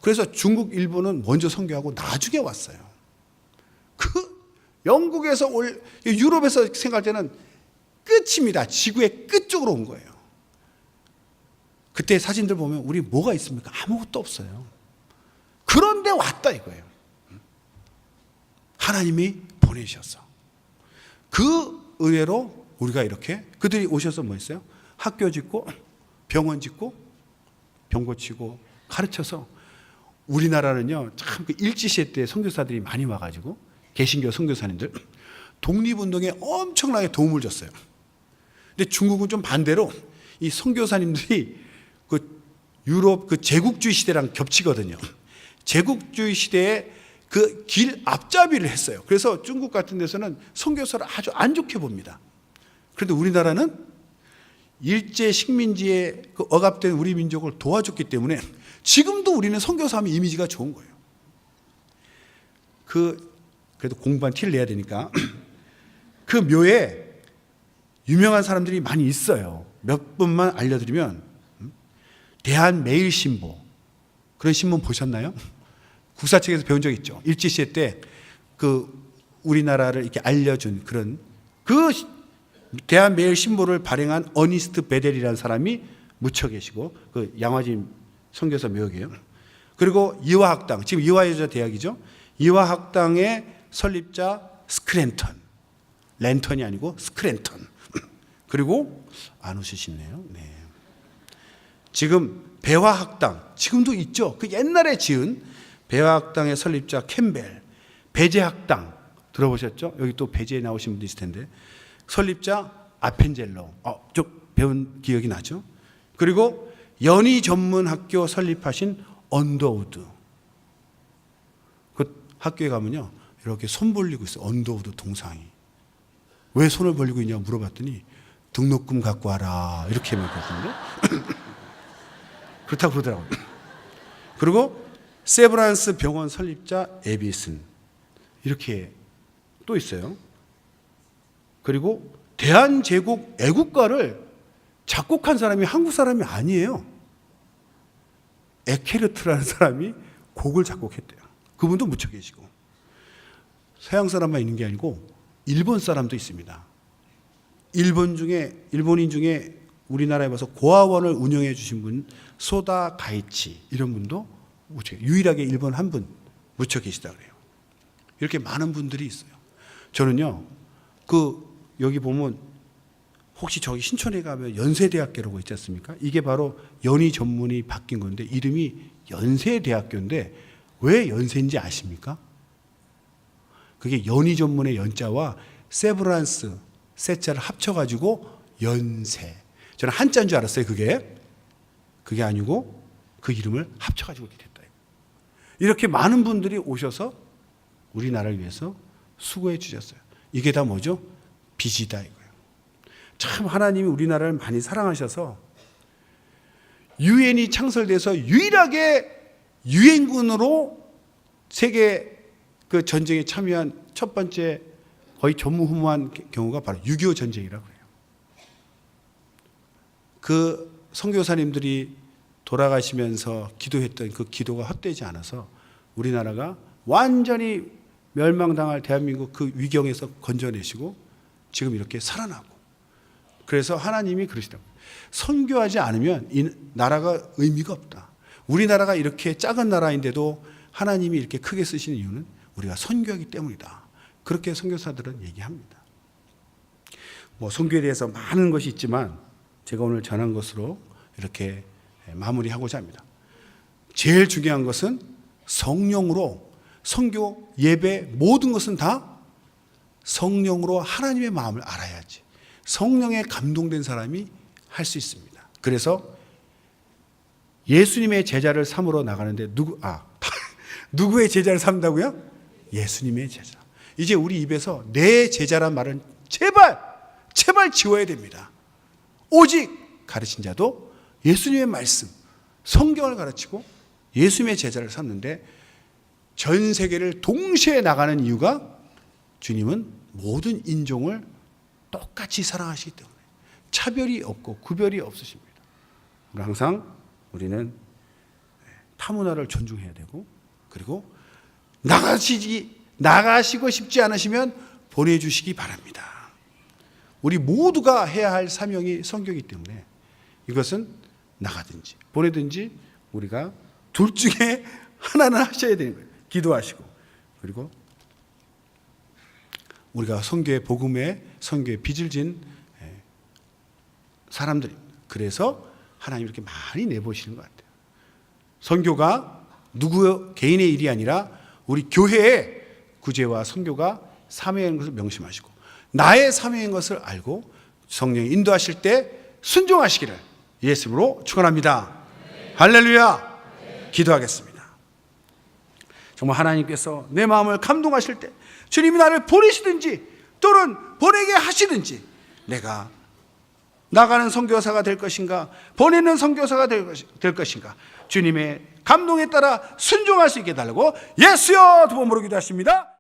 그래서 중국, 일본은 먼저 선교하고 나중에 왔어요. 그 영국에서 유럽에서 생각할 때는 끝입니다. 지구의 끝쪽으로 온 거예요. 그때 사진들 보면 우리 뭐가 있습니까? 아무것도 없어요. 그런데 왔다 이거예요. 하나님이 보내셔서. 그 의외로 우리가 이렇게 그들이 오셔서 뭐 했어요? 학교 짓고 병원 짓고 병 고치고 가르쳐서 우리나라는요 참 그 일제시대 때 선교사들이 많이 와가지고 개신교 선교사님들 독립운동에 엄청나게 도움을 줬어요. 근데 중국은 좀 반대로 이 선교사님들이 그 유럽 그 제국주의 시대랑 겹치거든요. 제국주의 시대에 그 길 앞잡이를 했어요. 그래서 중국 같은 데서는 선교사를 아주 안 좋게 봅니다. 그런데 우리나라는 일제 식민지에 그 억압된 우리 민족을 도와줬기 때문에 지금도 우리는 선교사하면 이미지가 좋은 거예요. 그래도 공부한 티를 내야 되니까 그 묘에 유명한 사람들이 많이 있어요. 몇 분만 알려드리면 대한매일신보, 그런 신문 보셨나요? 국사책에서 배운 적 있죠. 일제시대 때 그 우리나라를 이렇게 알려준 그런 그 대한매일신보를 발행한 어니스트 베델이라는 사람이 묻혀 계시고 그 양화진 선교사 묘역이에요. 그리고 이화학당, 지금 이화여자대학이죠. 이화학당의 설립자 스크랜턴, 랜턴이 아니고 스크랜턴. 그리고 안 웃으시네요. 네. 지금 배화학당, 지금도 있죠. 그 옛날에 지은 배화학당의 설립자 캠벨, 배제학당 들어보셨죠? 여기 또 배제에 나오신 분도 있을 텐데 설립자 아펜젤로, 좀 배운 기억이 나죠? 그리고 연희 전문 학교 설립하신 언더우드. 그 학교에 가면요 이렇게 손 벌리고 있어요. 언더우드 동상이. 왜 손을 벌리고 있냐고 물어봤더니 등록금 갖고 와라 이렇게 말했거든요. 그렇다고 그러더라고요. 그리고 세브란스 병원 설립자 에비슨, 이렇게 또 있어요. 그리고 대한제국 애국가를 작곡한 사람이 한국 사람이 아니에요. 에케르트라는 사람이 곡을 작곡했대요. 그분도 묻혀 계시고, 서양 사람만 있는 게 아니고 일본 사람도 있습니다. 일본인 중에 우리나라에 와서 고아원을 운영해 주신 분 소다 가이치, 이런 분도 유일하게 일본 한 분 묻혀 계시다 그래요. 이렇게 많은 분들이 있어요. 저는요 여기 보면 혹시 저기 신촌에 가면 연세대학교라고 있지 않습니까? 이게 바로 연희 전문이 바뀐 건데 이름이 연세대학교인데 왜 연세인지 아십니까? 그게 연희 전문의 연자와 세브란스 세자를 합쳐가지고 연세. 저는 한자인 줄 알았어요. 그게 아니고 그 이름을 합쳐가지고 이렇게 됐다. 이렇게 많은 분들이 오셔서 우리나라를 위해서 수고해 주셨어요. 이게 다 뭐죠? 빚이다 이거예요. 참 하나님이 우리나라를 많이 사랑하셔서 유엔이 창설돼서 유일하게 유엔군으로 세계 그 전쟁에 참여한 첫 번째 거의 전무후무한 경우가 바로 6.25 전쟁이라고 해요. 그 선교사님들이 돌아가시면서 기도했던 그 기도가 헛되지 않아서 우리나라가 완전히 멸망당할 대한민국 그 위경에서 건져내시고 지금 이렇게 살아나고, 그래서 하나님이 그러시더라고요. 선교하지 않으면 이 나라가 의미가 없다. 우리나라가 이렇게 작은 나라인데도 하나님이 이렇게 크게 쓰시는 이유는 우리가 선교하기 때문이다. 그렇게 선교사들은 얘기합니다. 뭐 선교에 대해서 많은 것이 있지만 제가 오늘 전한 것으로 이렇게 마무리하고자 합니다. 제일 중요한 것은 성령으로, 선교, 예배, 모든 것은 다 성령으로 하나님의 마음을 알아야지 성령에 감동된 사람이 할 수 있습니다. 그래서 예수님의 제자를 삼으러 나가는데 누구의 제자를 삼다고요? 예수님의 제자. 이제 우리 입에서 내 제자란 말은 제발 지워야 됩니다. 오직 가르친 자도 예수님의 말씀, 성경을 가르치고 예수님의 제자를 삼는데 전 세계를 동시에 나가는 이유가 주님은 모든 인종을 똑같이 사랑하시기 때문에 차별이 없고 구별이 없으십니다. 항상 우리는 타문화를 존중해야 되고, 그리고 나가시고 싶지 않으시면 보내주시기 바랍니다. 우리 모두가 해야 할 사명이 선교이기 때문에 이것은 나가든지 보내든지 우리가 둘 중에 하나는 하셔야 되는 거예요. 기도하시고, 그리고 우리가 선교의 복음에 선교의 빚을 진 사람들입니다. 그래서 하나님 이렇게 많이 내보시는 것 같아요. 선교가 누구 개인의 일이 아니라 우리 교회의 구제와 선교가 사명인 것을 명심하시고 나의 사명인 것을 알고 성령이 인도하실 때 순종하시기를 예수님으로 축원합니다. 할렐루야. 기도하겠습니다. 정말 하나님께서 내 마음을 감동하실 때 주님이 나를 보내시든지 또는 보내게 하시든지 내가 나가는 선교사가 될 것인가 보내는 선교사가 될 것인가 주님의 감동에 따라 순종할 수 있게 해달라고 예수여 두 번 부르기도 하십니다.